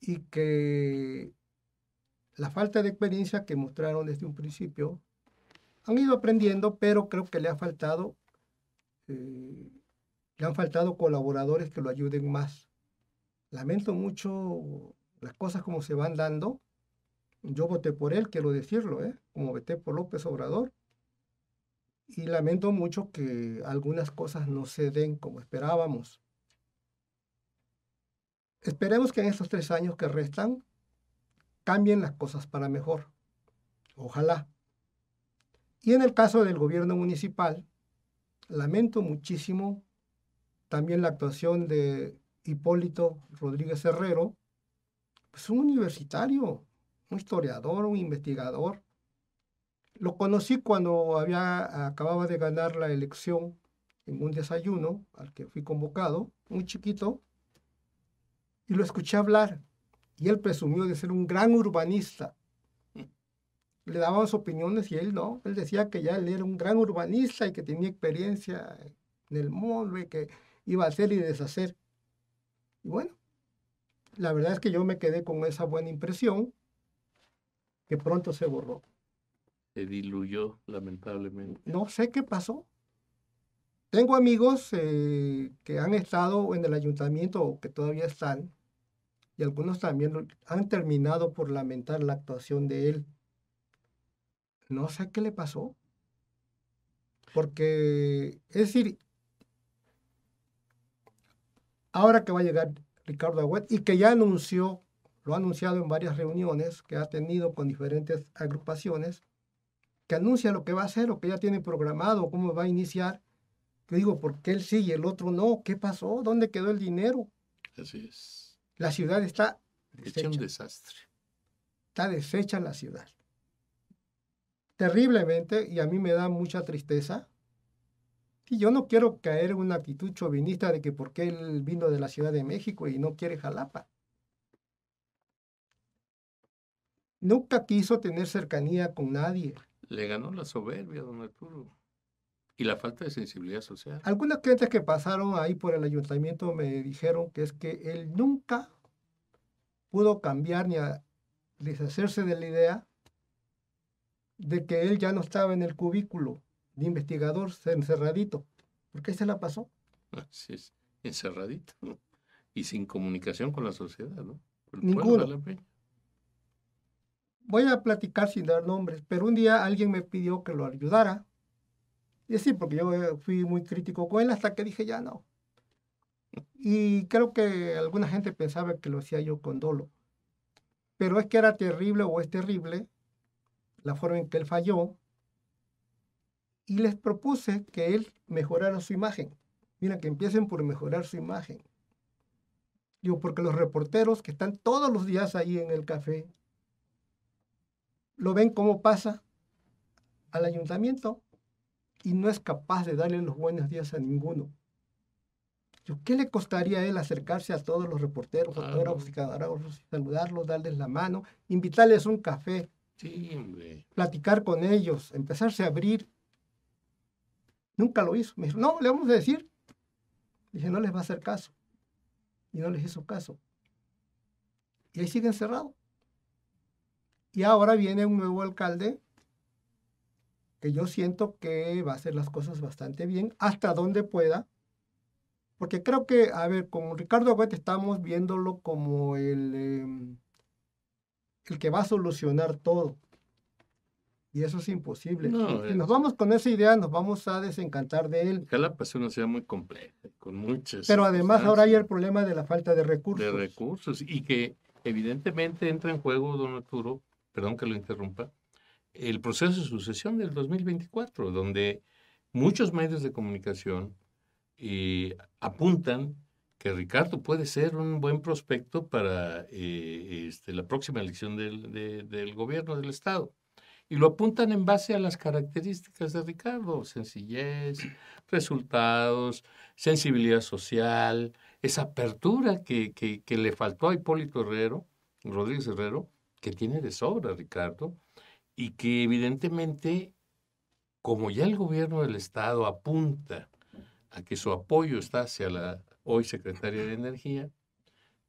y que la falta de experiencia que mostraron desde un principio han ido aprendiendo, pero creo que le han faltado colaboradores que lo ayuden más. Lamento mucho las cosas como se van dando. Yo voté por él, quiero decirlo, como voté por López Obrador. Y lamento mucho que algunas cosas no se den como esperábamos. Esperemos que en estos 3 años que restan cambien las cosas para mejor. Ojalá. Y en el caso del gobierno municipal, lamento muchísimo también la actuación de Hipólito Rodríguez Herrero, pues un universitario, un historiador, un investigador. Lo conocí cuando acababa de ganar la elección en un desayuno al que fui convocado, muy chiquito, y lo escuché hablar. Y él presumió de ser un gran urbanista. Le daban opiniones y él no. Él decía que ya él era un gran urbanista y que tenía experiencia en el mundo y que iba a hacer y deshacer. Y bueno, la verdad es que yo me quedé con esa buena impresión que pronto se borró. Se diluyó, lamentablemente. No sé qué pasó. Tengo amigos que han estado en el ayuntamiento o que todavía están, y algunos también han terminado por lamentar la actuación de él. No sé qué le pasó. Porque, es decir, ahora que va a llegar Ricardo Agüet y que ya lo ha anunciado en varias reuniones que ha tenido con diferentes agrupaciones, que anuncia lo que va a hacer o que ya tiene programado, cómo va a iniciar. Yo digo, ¿por qué él sí y el otro no? ¿Qué pasó? ¿Dónde quedó el dinero? Así es. La ciudad está Hecho un deshecha. desastre. Está deshecha la ciudad. Terriblemente, y a mí me da mucha tristeza. Y yo no quiero caer en una actitud chauvinista de que por qué él vino de la Ciudad de México y no quiere Jalapa. Nunca quiso tener cercanía con nadie. Le ganó la soberbia, don Arturo, y la falta de sensibilidad social. Algunas clientes que pasaron ahí por el ayuntamiento me dijeron que es que él nunca pudo cambiar ni a deshacerse de la idea de que él ya no estaba en el cubículo de investigador encerradito. ¿Por qué se la pasó? Así es, encerradito, ¿no? Y sin comunicación con la sociedad, ¿no? El pueblo Ninguno. jalapeño. Voy a platicar sin dar nombres, pero un día alguien me pidió que lo ayudara. Y sí, porque yo fui muy crítico con él hasta que dije ya no. Y creo que alguna gente pensaba que lo hacía yo con dolo. Pero es que era terrible o es terrible la forma en que él falló. Y les propuse que él mejorara su imagen. Mira, que empiecen por mejorar su imagen. Digo, porque los reporteros que están todos los días ahí en el café, lo ven cómo pasa al ayuntamiento y no es capaz de darle los buenos días a ninguno. ¿Qué le costaría a él acercarse a todos los reporteros, Claro. fotógrafos y camarógrafos, saludarlos, darles la mano, invitarles un café, Sí, hombre. platicar con ellos, empezarse a abrir? Nunca lo hizo. Me dijo, no, le vamos a decir. Dije, no les va a hacer caso. Y no les hizo caso. Y ahí sigue encerrado. Y ahora viene un nuevo alcalde que yo siento que va a hacer las cosas bastante bien, hasta donde pueda. Porque creo que, a ver, con Ricardo Agüete estamos viéndolo como el que va a solucionar todo. Y eso es imposible. No, Si nos vamos con esa idea, nos vamos a desencantar de él. Jalapa es una ciudad muy compleja, con muchas Pero además ahora hay el circunstancias problema de la falta de de recursos. recursos y que evidentemente entra en juego, don Arturo, perdón que lo interrumpa, el proceso de sucesión del 2024, donde muchos medios de comunicación apuntan que Ricardo puede ser un buen prospecto para la próxima elección del gobierno del Estado. Y lo apuntan en base a las características de Ricardo: sencillez, resultados, sensibilidad social, esa apertura que le faltó a Hipólito Rodríguez Herrero, que tiene de sobra Ricardo, y que evidentemente, como ya el gobierno del Estado apunta a que su apoyo está hacia la hoy secretaria de Energía,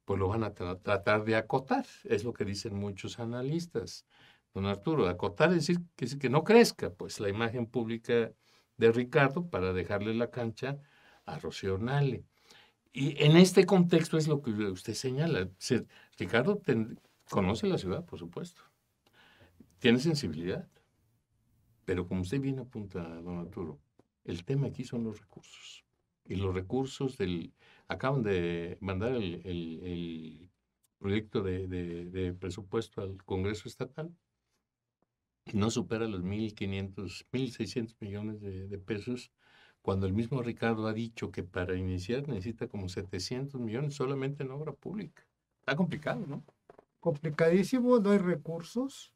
pues lo van a tratar de acotar. Es lo que dicen muchos analistas, don Arturo. Acotar es decir que no crezca pues la imagen pública de Ricardo para dejarle la cancha a Rocío Nale. Y en este contexto es lo que usted señala. Ricardo conoce la ciudad, por supuesto. Tiene sensibilidad. Pero como usted bien apunta, don Arturo, el tema aquí son los recursos. Y los recursos acaban de mandar el proyecto de presupuesto al Congreso Estatal. No supera los 1.500, 1.600 millones de pesos, cuando el mismo Ricardo ha dicho que para iniciar necesita como 700 millones solamente en obra pública. Está complicado, ¿no? Complicadísimo, no hay recursos.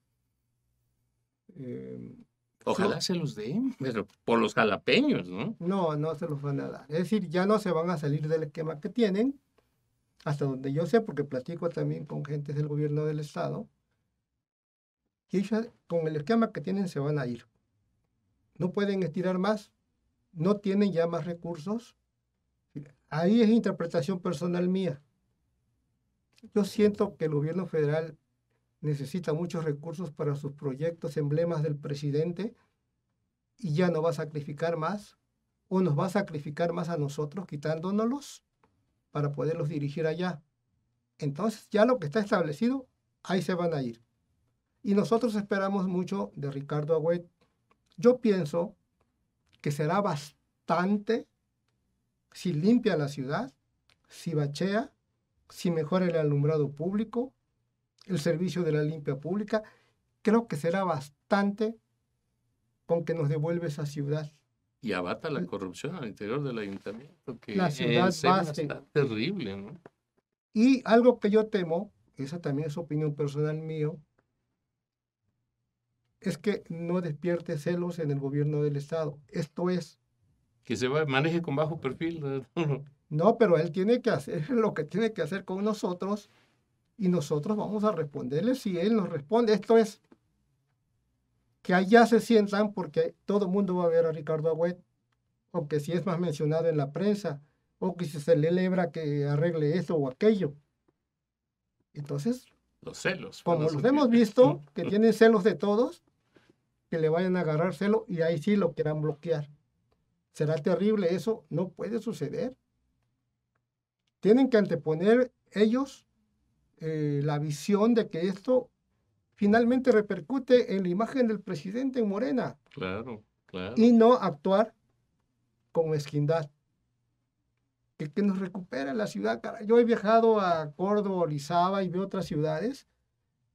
Ojalá se los den, pero por los jalapeños, ¿no? No se los van a dar. Es decir, ya no se van a salir del esquema que tienen, hasta donde yo sé, porque platico también con gente del gobierno del Estado, y ellos con el esquema que tienen se van a ir. No pueden estirar más, no tienen ya más recursos. Ahí es interpretación personal mía. Yo siento que el gobierno federal necesita muchos recursos para sus proyectos, emblemas del presidente, y ya no va a sacrificar más, o nos va a sacrificar más a nosotros, quitándonoslos para poderlos dirigir allá. Entonces ya lo que está establecido, ahí se van a ir. Y nosotros esperamos mucho de Ricardo Agüet. Yo pienso que será bastante si limpia la ciudad, si bachea, si mejora el alumbrado público, el servicio de la limpia pública. Creo que será bastante con que nos devuelve esa ciudad. Y abata la corrupción al interior del ayuntamiento, que La ciudad en Sena base. está terrible, ¿no? Y algo que yo temo, esa también es opinión personal mío, es que no despierte celos en el gobierno del Estado. Esto es, Que maneje con bajo perfil, ¿no? no, pero él tiene que hacer lo que tiene que hacer con nosotros y nosotros vamos a responderle si él nos responde. Esto es, que allá se sientan porque todo el mundo va a ver a Ricardo Agüet, o que si es más mencionado en la prensa, o que si se le celebra que arregle esto o aquello. Entonces, Los celos. como van a los subir. hemos visto, que tienen celos de todos, que le vayan a agarrar celo y ahí sí lo quieran bloquear. Será terrible eso, no puede suceder. Tienen que anteponer ellos la visión de que esto finalmente repercute en la imagen del presidente en Morena Claro, claro. y no actuar con mezquindad. Que nos recupere la ciudad. Yo he viajado a Córdoba, Orizaba y veo otras ciudades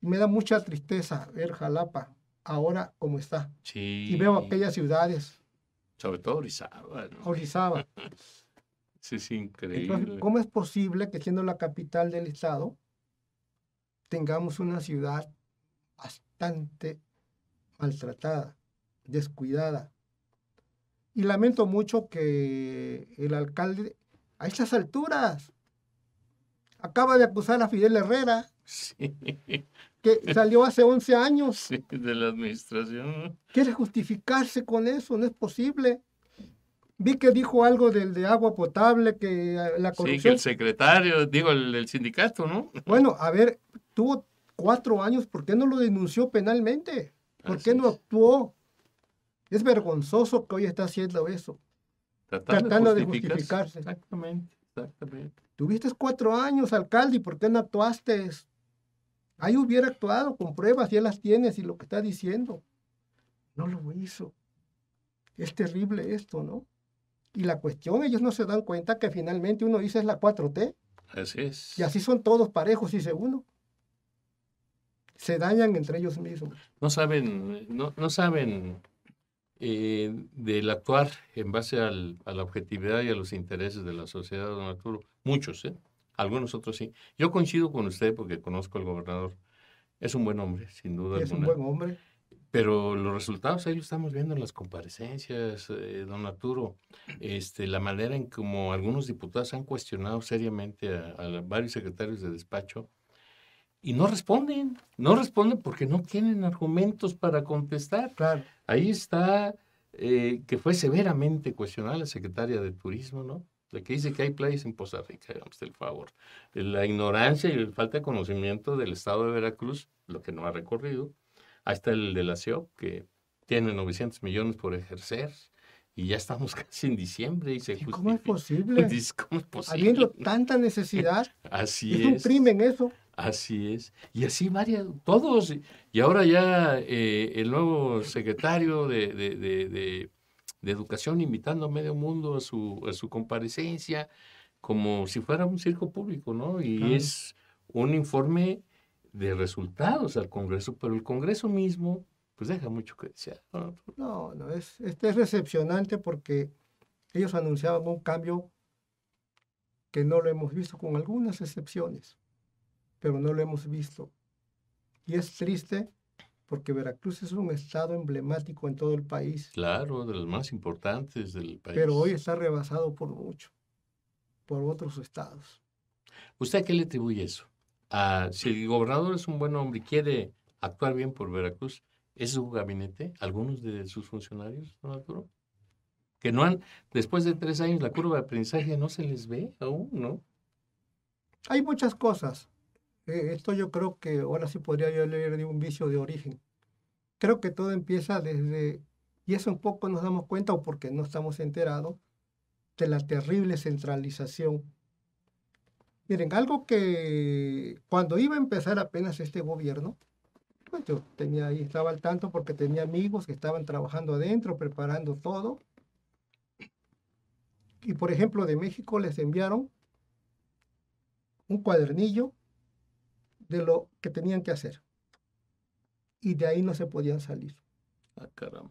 y me da mucha tristeza ver Jalapa ahora como está. Sí. Y veo aquellas ciudades. Sobre todo Orizaba, ¿no? Orizaba. Sí, es increíble. Entonces, ¿cómo es posible que siendo la capital del estado tengamos una ciudad bastante maltratada, descuidada? Y lamento mucho que el alcalde a estas alturas. Acaba de acusar a Fidel Herrera, Sí, que salió hace 11 años. sí, de la administración. Quiere justificarse con eso, no es posible. Vi que dijo algo de agua potable, que la Sí, que corrupción. el secretario, digo, el sindicato, ¿no? Bueno, a ver, tuvo 4 años, ¿por qué no lo denunció penalmente? ¿Por Así qué no es. actuó? Es vergonzoso que hoy está haciendo eso, tratando de justificarse. Exactamente, exactamente. Tuviste 4 años, alcalde, ¿y por qué no actuaste? Ahí hubiera actuado con pruebas, ya las tienes y lo que está diciendo. No lo hizo. Es terrible esto, ¿no? Y la cuestión, ellos no se dan cuenta que finalmente uno dice es la 4T, Así es. y así son todos parejos, dice uno. Se dañan entre ellos mismos. No saben, no saben del actuar en base a la objetividad y a los intereses de la sociedad, don Arturo. Muchos, ¿eh? Algunos otros sí. Yo coincido con usted porque conozco al gobernador. Es un buen hombre, sin duda Es un alguna. buen hombre. Pero los resultados ahí lo estamos viendo en las comparecencias, don Arturo. La manera en como algunos diputados han cuestionado seriamente a varios secretarios de despacho y no responden porque no tienen argumentos para contestar. Claro. Ahí está que fue severamente cuestionada la secretaria de Turismo, ¿no? La que dice que hay playas en Poza Rica, hagamos el favor. La ignorancia y la falta de conocimiento del estado de Veracruz, lo que no ha recorrido. Ahí está el de la CIOP, que tiene 900 millones por ejercer, y ya estamos casi en diciembre y se ¿Y cómo es justifica. posible? Dices, ¿cómo es Habiendo posible? tanta necesidad, Así es un es. crimen eso. Así es. Y así todos. Y ahora ya el nuevo secretario de Educación invitando a medio mundo a su comparecencia, como si fuera un circo público, ¿no? Y Claro. es un informe de resultados al Congreso, pero el Congreso mismo, pues deja mucho que desear, ¿no? No, es decepcionante porque ellos anunciaban un cambio que no lo hemos visto, con algunas excepciones, pero no lo hemos visto. Y es triste porque Veracruz es un estado emblemático en todo el país, Claro, de los más importantes del país. pero hoy está rebasado por mucho, por otros estados. ¿Usted a qué le atribuye eso? Si el gobernador es un buen hombre y quiere actuar bien por Veracruz, ¿es su gabinete? ¿Algunos de sus funcionarios, don Arturo? Que no han, después de 3 años, la curva de aprendizaje no se les ve aún, ¿no? Hay muchas cosas. Esto yo creo que ahora sí podría yo leer de un vicio de origen. Creo que todo empieza desde, y eso un poco nos damos cuenta o porque no estamos enterados, de la terrible centralización. Miren, algo que cuando iba a empezar apenas este gobierno, pues yo tenía ahí, estaba al tanto porque tenía amigos que estaban trabajando adentro, preparando todo. Y por ejemplo, de México les enviaron un cuadernillo de lo que tenían que hacer. Y de ahí no se podían salir. Ah, caramba.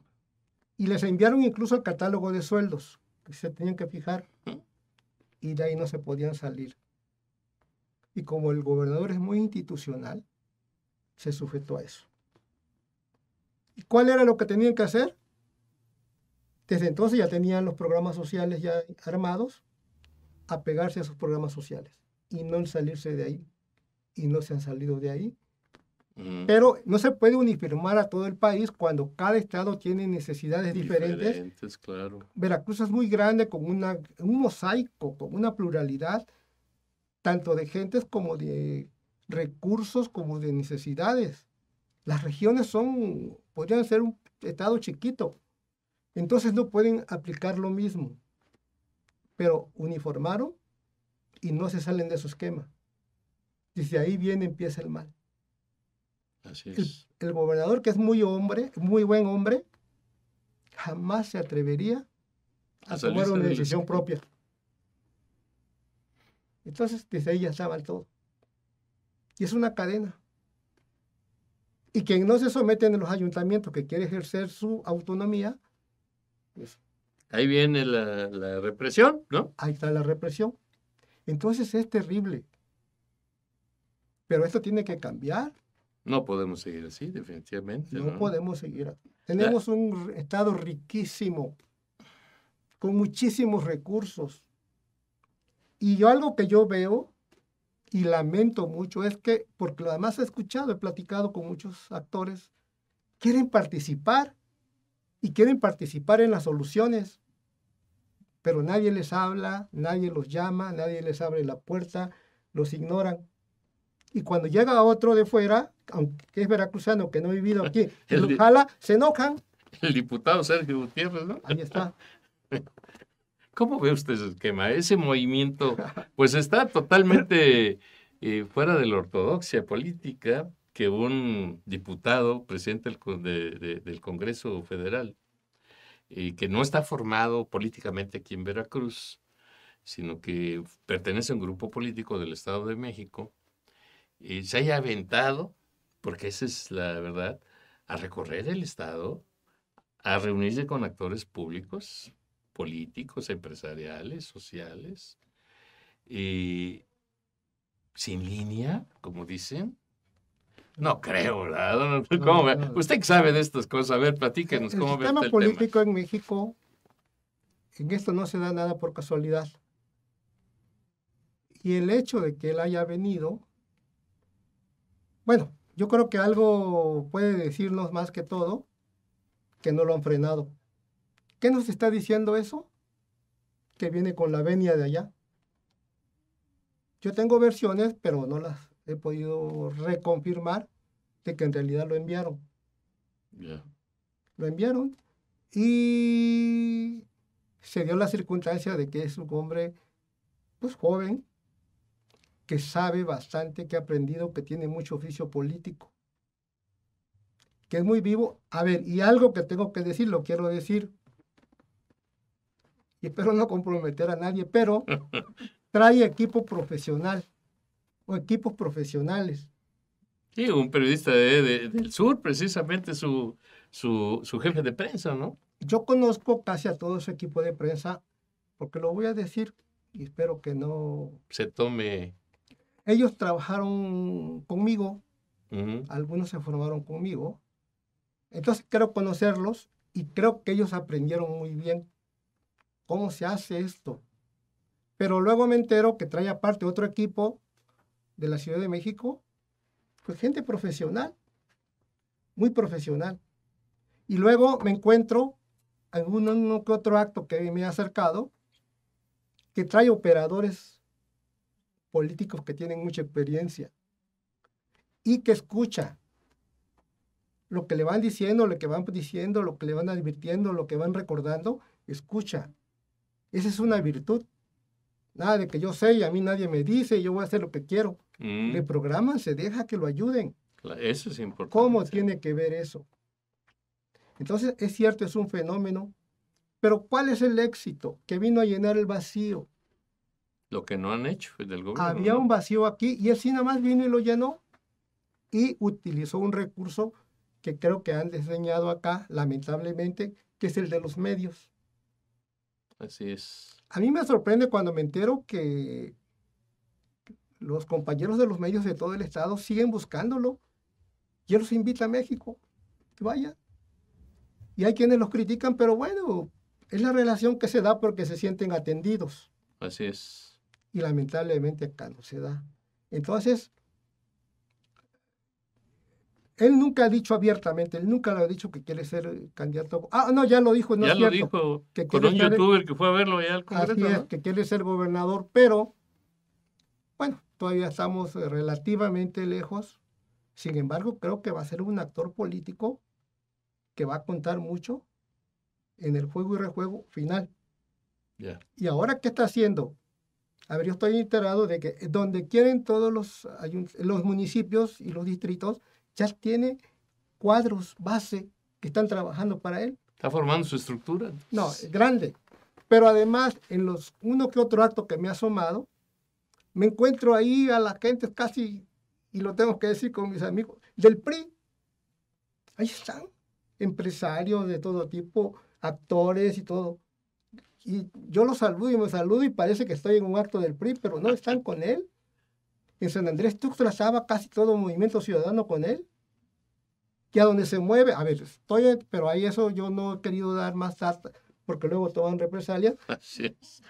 Y les enviaron incluso el catálogo de sueldos que se tenían que fijar. Y de ahí no se podían salir. Y como el gobernador es muy institucional, se sujetó a eso. ¿Y cuál era lo que tenían que hacer? Desde entonces ya tenían los programas sociales ya armados, apegarse a esos programas sociales y no salirse de ahí. Y no se han salido de ahí. Pero no se puede uniformar a todo el país cuando cada estado tiene necesidades diferentes. Claro. Veracruz es muy grande, con un mosaico, con una pluralidad, tanto de gentes como de recursos, como de necesidades. Las regiones podrían ser un estado chiquito, entonces no pueden aplicar lo mismo, pero uniformaron y no se salen de su esquema. Desde ahí empieza el mal. Así es. El gobernador, que es muy buen hombre, jamás se atrevería a tomar una decisión propia. Entonces, desde ahí ya está mal todo. Y es una cadena. Y quien no se somete en los ayuntamientos, que quiere ejercer su autonomía, pues, ahí viene la represión, ¿no? Ahí está la represión. Entonces es terrible. Pero esto tiene que cambiar. No podemos seguir así, definitivamente. No podemos seguir así. Tenemos un estado riquísimo, con muchísimos recursos. Y yo algo que yo veo y lamento mucho es que, porque además he escuchado, he platicado con muchos actores, quieren participar y quieren participar en las soluciones, pero nadie les habla, nadie los llama, nadie les abre la puerta, los ignoran. Y cuando llega otro de fuera, aunque es veracruzano, que no ha vivido aquí, y los jala, se enojan. El diputado Sergio Gutiérrez, ¿no? Ahí está. ¿Cómo ve usted ese esquema? Ese movimiento, pues está totalmente fuera de la ortodoxia política que un diputado, presidente del Congreso Federal, que no está formado políticamente aquí en Veracruz, sino que pertenece a un grupo político del Estado de México, se haya aventado, porque esa es la verdad, a recorrer el Estado, a reunirse con actores públicos, políticos, empresariales, sociales, sin línea, como dicen. No creo, ¿verdad? ¿Cómo ve? Usted que sabe de estas cosas, a ver, platíquenos cómo ve El usted sistema el político tema. en México, en esto no se da nada por casualidad. Y el hecho de que él haya venido, bueno, yo creo que algo puede decirnos más que todo, que no lo han frenado. ¿Qué nos está diciendo eso? Que viene con la venia de allá. Yo tengo versiones, pero no las he podido reconfirmar de que en realidad lo enviaron. Yeah. Lo enviaron y se dio la circunstancia de que es un hombre pues joven, que sabe bastante, que ha aprendido, que tiene mucho oficio político, que es muy vivo. A ver, y algo que tengo que decir, lo quiero decir, y espero no comprometer a nadie, pero trae equipo profesional o equipos profesionales. Sí, un periodista del sur, precisamente su jefe de prensa, ¿no? Yo conozco casi a todo su equipo de prensa, porque lo voy a decir y espero que no... Se tome... Ellos trabajaron conmigo, Uh-huh. algunos se formaron conmigo, entonces creo conocerlos y creo que ellos aprendieron muy bien cómo se hace esto. Pero luego me entero que trae aparte otro equipo de la Ciudad de México, pues gente profesional, muy profesional. Y luego me encuentro en uno que otro acto que me ha acercado, que trae operadores políticos que tienen mucha experiencia y que escucha lo que le van diciendo, lo que van diciendo, lo que le van advirtiendo, lo que van recordando, escucha. Esa es una virtud. Nada de que yo sé y a mí nadie me dice y yo voy a hacer lo que quiero. Le programan, se deja que lo ayuden. Eso es importante. ¿Cómo tiene que ver eso? Entonces, es cierto, es un fenómeno, pero ¿cuál es el éxito? Que vino a llenar el vacío. Lo que no han hecho del gobierno. Había un vacío aquí y él sí nada más vino y lo llenó y utilizó un recurso que creo que han diseñado acá, lamentablemente, que es el de los medios. Así es. A mí me sorprende cuando me entero que los compañeros de los medios de todo el estado siguen buscándolo y él los invita a México, que vaya. Y hay quienes los critican, pero bueno, es la relación que se da porque se sienten atendidos. Así es. Y lamentablemente acá no se da. Entonces, él nunca ha dicho abiertamente, él nunca lo ha dicho que quiere ser candidato. Ah, no, ya lo dijo, no ya es lo cierto. dijo Que con un ser, youtuber que fue a verlo allá al Congreso. Así es, ¿no? que quiere ser gobernador, pero bueno, todavía estamos relativamente lejos. Sin embargo, creo que va a ser un actor político que va a contar mucho en el juego y rejuego final. Yeah. ¿Y ahora qué está haciendo? A ver, yo estoy enterado de que donde quieren todos los municipios y los distritos, ya tiene cuadros base que están trabajando para él. ¿Está formando su estructura? No, es grande. Pero además, en los uno que otro acto que me ha asomado, me encuentro ahí a la gente casi, y lo tengo que decir con mis amigos, del PRI. Ahí están, empresarios de todo tipo, actores y todo. Y yo los saludo y me saludo y parece que estoy en un acto del PRI, pero no están con él. En San Andrés Tuxtla estaba casi todo Movimiento Ciudadano con él. Y a donde se mueve, a ver, pero ahí eso yo no he querido dar más hasta, porque luego toman represalias. Así es.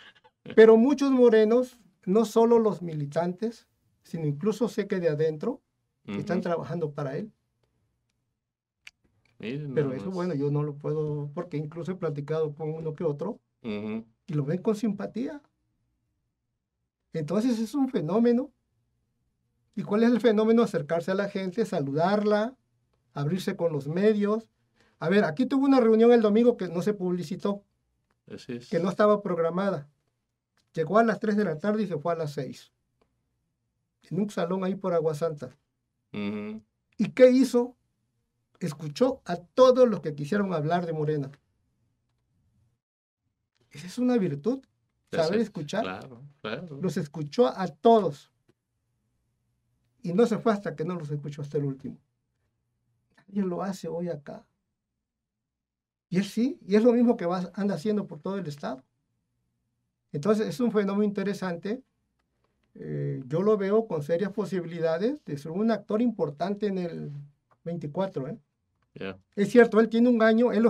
Pero muchos morenos no solo los militantes, sino incluso sé que de adentro están Ujú. trabajando para él. Miren Pero nada eso, más. bueno, yo no lo puedo, porque incluso he platicado con uno que otro Ujú. y lo ven con simpatía. Entonces es un fenómeno. ¿Y cuál es el fenómeno? Acercarse a la gente, saludarla, abrirse con los medios. A ver, aquí tuvo una reunión el domingo que no se publicitó, Así que no es. estaba programada. Llegó a las 3 de la tarde y se fue a las 6, en un salón ahí por Agua Santa. Ujú. ¿Y qué hizo? Escuchó a todos los que quisieron hablar de Morena. Esa es una virtud, saber escuchar. Claro, claro. Los escuchó a todos y no se fue hasta que no los escuchó hasta el último. Nadie lo hace hoy acá. Y él sí, y es lo mismo que anda haciendo por todo el estado. Entonces es un fenómeno interesante. Yo lo veo con serias posibilidades de ser un actor importante en el 24, ¿eh? Ya. Es cierto, él tiene un año, él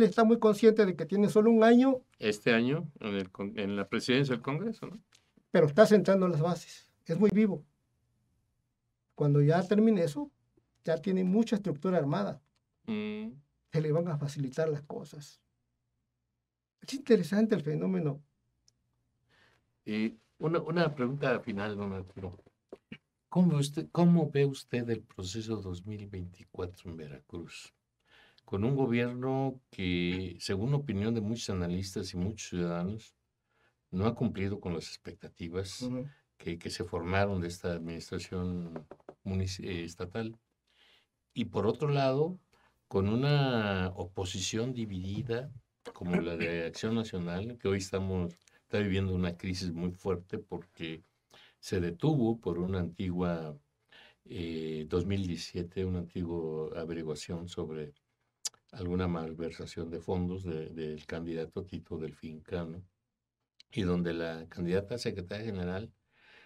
está muy consciente de que tiene solo un año, Este año, en la presidencia del Congreso, ¿no? pero está sentando las bases. Es muy vivo. Cuando ya termine eso, ya tiene mucha estructura armada. Mm. Se le van a facilitar las cosas. Es interesante el fenómeno. Y una pregunta final, don Arturo. ¿Cómo ve usted el proceso 2024 en Veracruz? Con un gobierno que, según opinión de muchos analistas y muchos ciudadanos, no ha cumplido con las expectativas Ujú. que se formaron de esta administración estatal. Y por otro lado, con una oposición dividida como la de Acción Nacional, que hoy está viviendo una crisis muy fuerte porque se detuvo por una antigua 2017, una antigua averiguación sobre alguna malversación de fondos del candidato Tito Delfín Cano, y donde la candidata a secretaria general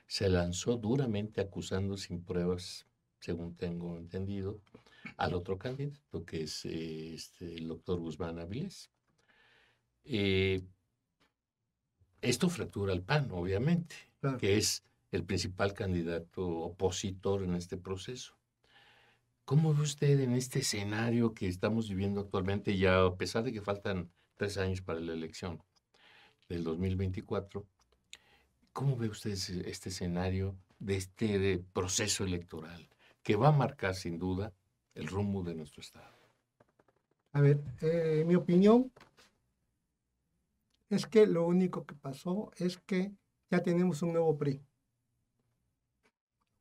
se lanzó duramente acusando sin pruebas, según tengo entendido, al otro candidato, que es el doctor Guzmán Avilés. Eh, Esto fractura al PAN, obviamente, Claro. que es el principal candidato opositor en este proceso. ¿Cómo ve usted en este escenario que estamos viviendo actualmente, ya a pesar de que faltan 3 años para la elección del 2024? ¿Cómo ve usted este escenario de este proceso electoral que va a marcar sin duda el rumbo de nuestro Estado? A ver, mi opinión es que lo único que pasó es que ya tenemos un nuevo PRI,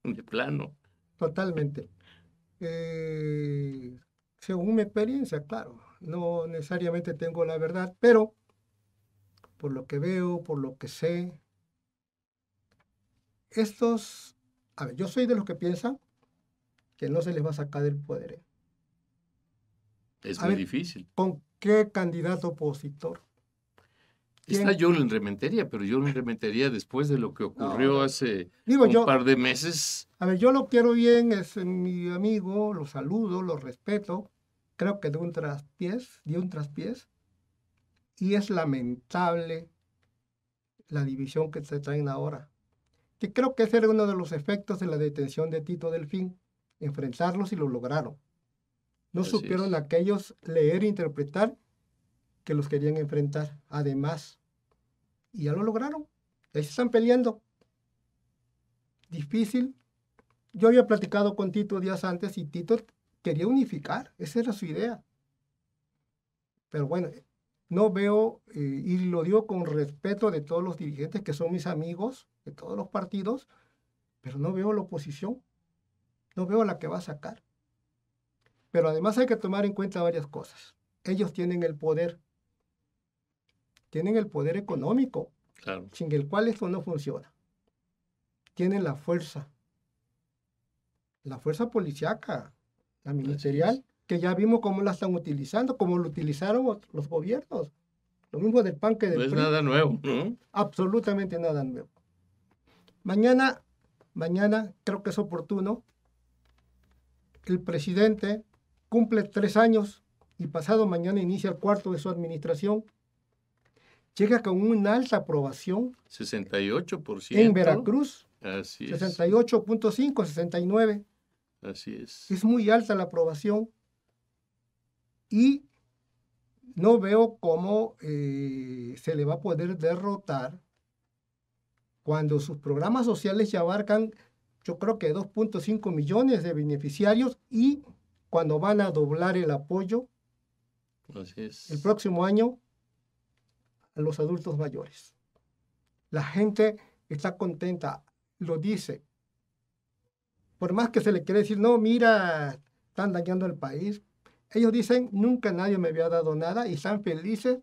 De plano. totalmente. Eh, Según mi experiencia, claro, no necesariamente tengo la verdad, pero por lo que veo, por lo que sé, a ver, yo soy de los que piensan que no se les va a sacar del poder, ¿eh? Es A muy ver, difícil. ¿con qué candidato opositor? Está ¿Quién? Yolo en Rementería, pero Yolo en Rementería, después de lo que No, ocurrió hace digo un yo, par de meses, a ver, yo lo quiero bien, es mi amigo, lo saludo, lo respeto, creo que dio un traspiés, y es lamentable la división que se traen ahora, que creo que ese era uno de los efectos de la detención de Tito Delfín, enfrentarlos y lo lograron. No así supieron es. aquellos leer e interpretar que los querían enfrentar, además, y ya lo lograron. Ahí se están peleando. Difícil. Yo había platicado con Tito días antes y Tito quería unificar, esa era su idea. Pero bueno, no veo, y lo digo con respeto de todos los dirigentes que son mis amigos, de todos los partidos, pero no veo la oposición, no veo la que va a sacar. Pero además hay que tomar en cuenta varias cosas. Ellos tienen el poder económico, Claro, sin el cual esto no funciona. Tienen la fuerza policiaca, la así es. ministerial, que ya vimos cómo la están utilizando, cómo lo utilizaron los gobiernos. Lo mismo del PAN que No del es PRI, nada nuevo, ¿no? absolutamente nada nuevo. Mañana, mañana creo que es oportuno, el presidente cumple 3 años y pasado mañana inicia el cuarto de su administración. llega con una alta aprobación 68%. en Veracruz, Así es. 68.5, 69. Así es. Es muy alta la aprobación y no veo cómo se le va a poder derrotar cuando sus programas sociales ya abarcan, yo creo que 2.5 millones de beneficiarios y cuando van a doblar el apoyo Así es. el próximo año a los adultos mayores. La gente está contenta, lo dice. Por más que se le quiere decir, no, mira, están dañando el país. Ellos dicen, nunca nadie me había dado nada y están felices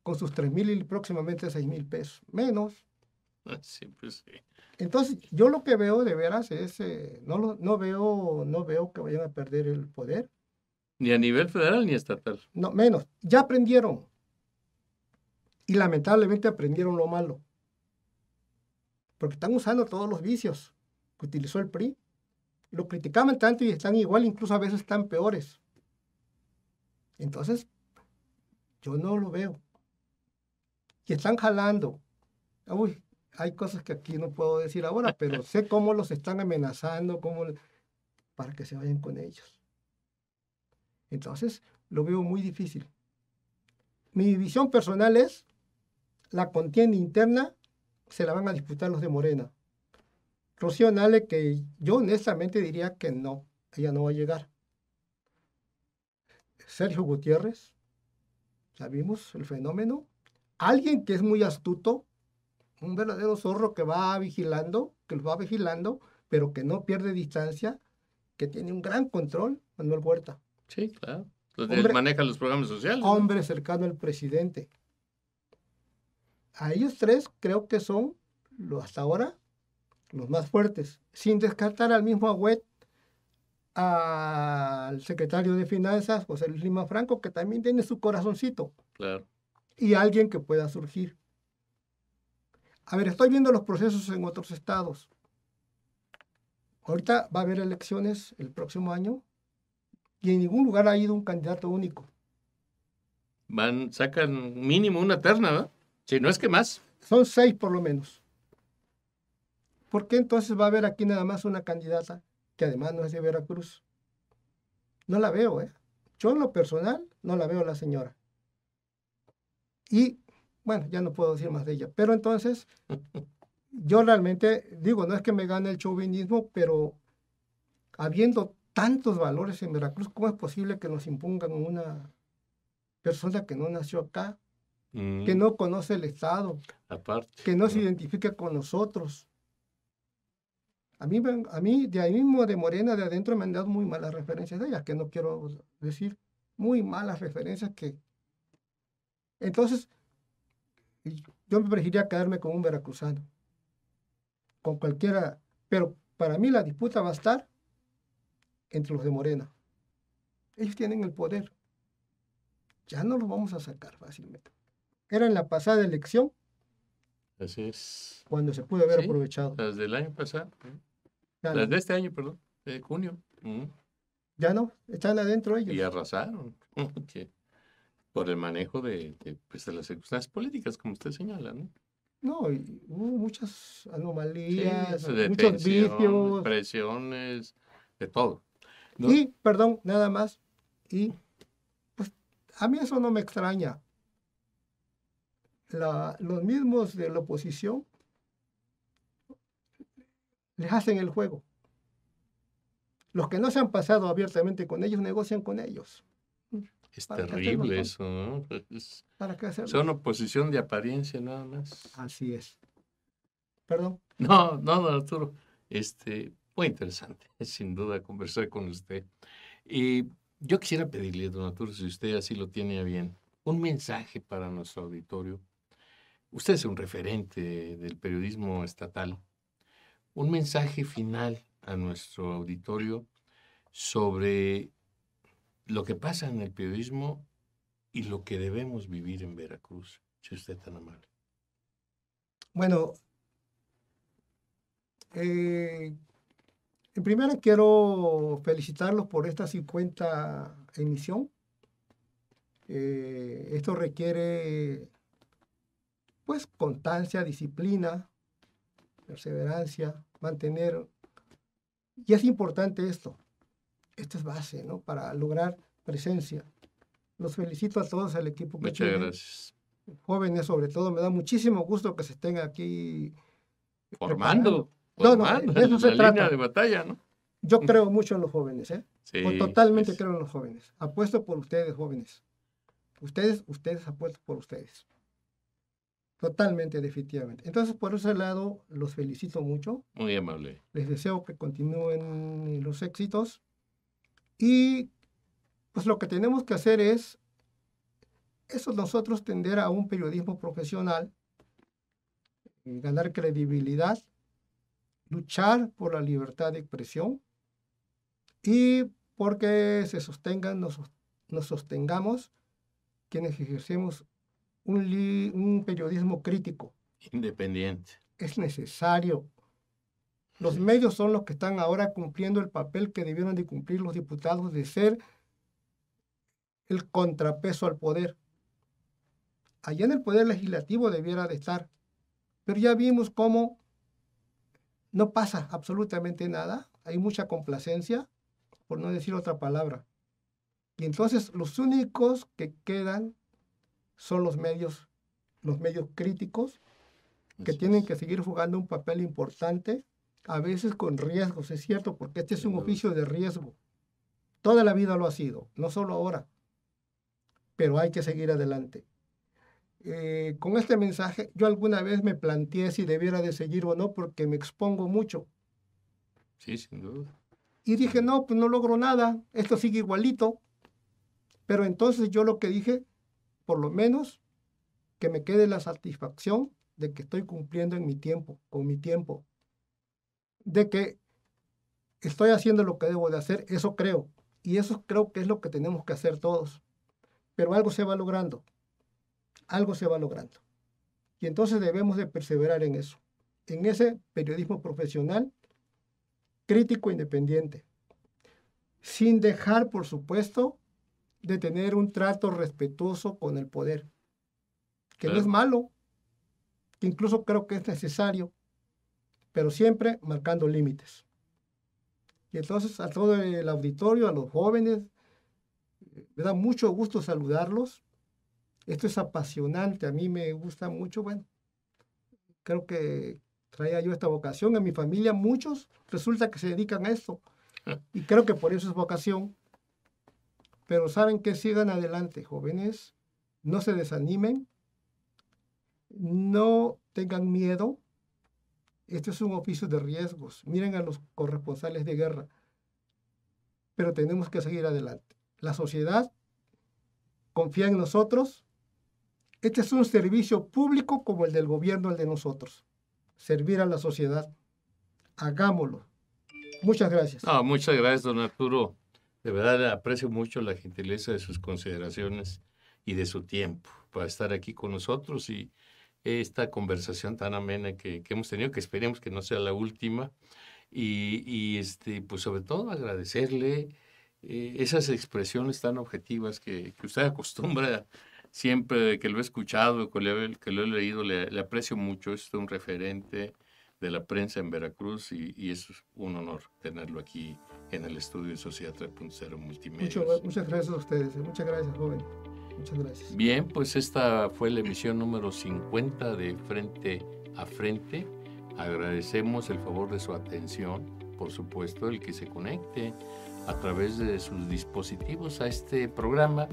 con sus 3,000 y próximamente 6,000 pesos. Menos. Sí, pues sí. Entonces, yo lo que veo de veras es, no veo que vayan a perder el poder. Ni a nivel federal ni estatal. No, menos. Ya aprendieron. Y lamentablemente aprendieron lo malo. Porque están usando todos los vicios que utilizó el PRI. Lo criticaban tanto y están igual, incluso a veces están peores. Entonces, yo no lo veo. Y están jalando. Uy, hay cosas que aquí no puedo decir ahora, pero sé cómo los están amenazando, para que se vayan con ellos. Entonces, lo veo muy difícil. Mi visión personal es, la contienda interna se la van a disputar los de Morena. Rocío Nale, que yo honestamente diría que no, ella no va a llegar. Sergio Gutiérrez, ya vimos el fenómeno. Alguien que es muy astuto, un verdadero zorro que va vigilando, pero que no pierde distancia, que tiene un gran control, Manuel Huerta. Sí, claro. Entonces, maneja los programas sociales. Hombre, ¿no? cercano al presidente. A ellos tres creo que son, hasta ahora, los más fuertes, sin descartar al mismo Agüet, al secretario de Finanzas, José Luis Lima Franco, que también tiene su corazoncito. Claro. Y alguien que pueda surgir. A ver, estoy viendo los procesos en otros estados. Ahorita va a haber elecciones el próximo año y en ningún lugar ha ido un candidato único. Sacan mínimo una terna, ¿no? Si no es que más. Son 6 por lo menos. ¿Por qué entonces va a haber aquí nada más una candidata que además no es de Veracruz? No la veo, ¿eh? Yo en lo personal no la veo a la señora. Y, bueno, ya no puedo decir más de ella. Pero entonces, yo realmente digo, no es que me gane el chauvinismo, pero habiendo tantos valores en Veracruz, ¿cómo es posible que nos impongan una persona que no nació acá, que no conoce el Estado, aparte, que no se identifica con nosotros? A mí, de ahí mismo, de Morena, de adentro, me han dado muy malas referencias de ella, que no quiero decir, muy malas referencias que... Entonces, yo me preferiría quedarme con un veracruzano, con cualquiera, pero para mí la disputa va a estar entre los de Morena. Ellos tienen el poder. Ya no los vamos a sacar fácilmente. Era en la pasada elección. Así es. Cuando se pudo haber aprovechado. Las del año pasado. Ya las no. de este año, perdón, de junio. Ya no, están adentro ellos. Y arrasaron. Por el manejo de las circunstancias políticas, como usted señala, ¿no? No, hubo muchas anomalías, de muchos vicios. Presiones, de todo. ¿no? Y, perdón, nada más. Y, pues, a mí eso no me extraña. Los mismos de la oposición les hacen el juego. Los que no se han pasado abiertamente con ellos, negocian con ellos. Es terrible eso, ¿no? ¿Para qué hacerlo? Son oposición de apariencia nada más. Así es. Perdón. No, Arturo. Muy interesante, sin duda, conversar con usted. Y yo quisiera pedirle, don Arturo, si usted así lo tiene a bien, un mensaje para nuestro auditorio. Usted es un referente del periodismo estatal. Un mensaje final a nuestro auditorio sobre lo que pasa en el periodismo y lo que debemos vivir en Veracruz, si usted es tan amable. Bueno, en primera quiero felicitarlos por esta 50 emisión. Esto requiere pues constancia, disciplina, perseverancia, mantener. Y es importante esto es base, ¿no? Para lograr presencia. Los felicito a todos, al equipo que Muchas tienen. gracias. Jóvenes sobre todo, me da muchísimo gusto que se estén aquí Formando de eso se la trata. línea de batalla, ¿no? Yo creo mucho en los jóvenes, ¿eh? Sí, Totalmente sí. creo en los jóvenes. Apuesto por ustedes, jóvenes. Ustedes apuesto por ustedes. Totalmente, definitivamente. Entonces, por ese lado, los felicito mucho. Muy amable. Les deseo que continúen los éxitos. Y pues lo que tenemos que hacer es eso, nosotros tender a un periodismo profesional, ganar credibilidad, luchar por la libertad de expresión y porque se sostengan, nos sostengamos quienes ejercemos un periodismo crítico. Independiente. Es necesario. Los Sí. medios son los que están ahora cumpliendo el papel que debieron de cumplir los diputados, de ser el contrapeso al poder. Allá en el poder legislativo debiera de estar, pero ya vimos cómo no pasa absolutamente nada, hay mucha complacencia, por no decir otra palabra. Y entonces los únicos que quedan son los medios críticos, que Así tienen es. que seguir jugando un papel importante, a veces con riesgos, es cierto, porque este es Sin un duda. oficio de riesgo. Toda la vida lo ha sido, no solo ahora, pero hay que seguir adelante. Con este mensaje, yo alguna vez me planteé si debiera de seguir o no, porque me expongo mucho. Sí, sin duda. Y dije, no, pues no logro nada, esto sigue igualito. Pero entonces yo lo que dije, por lo menos, que me quede la satisfacción de que estoy cumpliendo en mi tiempo, con mi tiempo. De que estoy haciendo lo que debo de hacer, eso creo. Y eso creo que es lo que tenemos que hacer todos. Pero algo se va logrando. Algo se va logrando. Y entonces debemos de perseverar en eso. En ese periodismo profesional, crítico, independiente. Sin dejar, por supuesto, de tener un trato respetuoso con el poder. Que no es malo, que incluso creo que es necesario, pero siempre marcando límites. Y entonces a todo el auditorio, a los jóvenes, me da mucho gusto saludarlos. Esto es apasionante, a mí me gusta mucho. Bueno, creo que traía yo esta vocación. En mi familia muchos resulta que se dedican a esto. Y creo que por eso es vocación. Pero saben que sigan adelante, jóvenes. No se desanimen. No tengan miedo. Este es un oficio de riesgos. Miren a los corresponsales de guerra. Pero tenemos que seguir adelante. La sociedad confía en nosotros. Este es un servicio público como el del gobierno, el de nosotros. Servir a la sociedad. Hagámoslo. Muchas gracias. No, muchas gracias, don Arturo. De verdad aprecio mucho la gentileza de sus consideraciones y de su tiempo para estar aquí con nosotros y esta conversación tan amena que hemos tenido, que esperemos que no sea la última. Y pues sobre todo agradecerle esas expresiones tan objetivas que usted acostumbra siempre que lo he escuchado, que lo he leído, le aprecio mucho. Es un referente de la prensa en Veracruz y es un honor tenerlo aquí en el estudio de Sociedad 3.0 Multimedios. Muchas gracias a ustedes. Muchas gracias, joven. Muchas gracias. Bien, pues esta fue la emisión número 50 de Frente a Frente. Agradecemos el favor de su atención, por supuesto, el que se conecte a través de sus dispositivos a este programa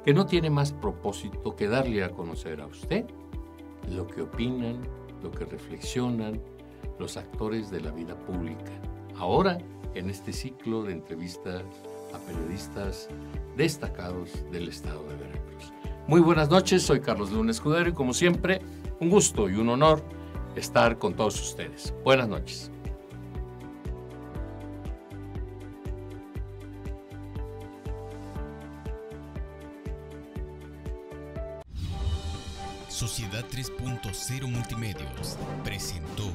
que no tiene más propósito que darle a conocer a usted lo que opinan, lo que reflexionan los actores de la vida pública. Ahora, en este ciclo de entrevistas a periodistas destacados del estado de Veracruz. Muy buenas noches, soy Carlos Luna Escudero y como siempre, un gusto y un honor estar con todos ustedes. Buenas noches. Sociedad 3.0 Multimedios presentó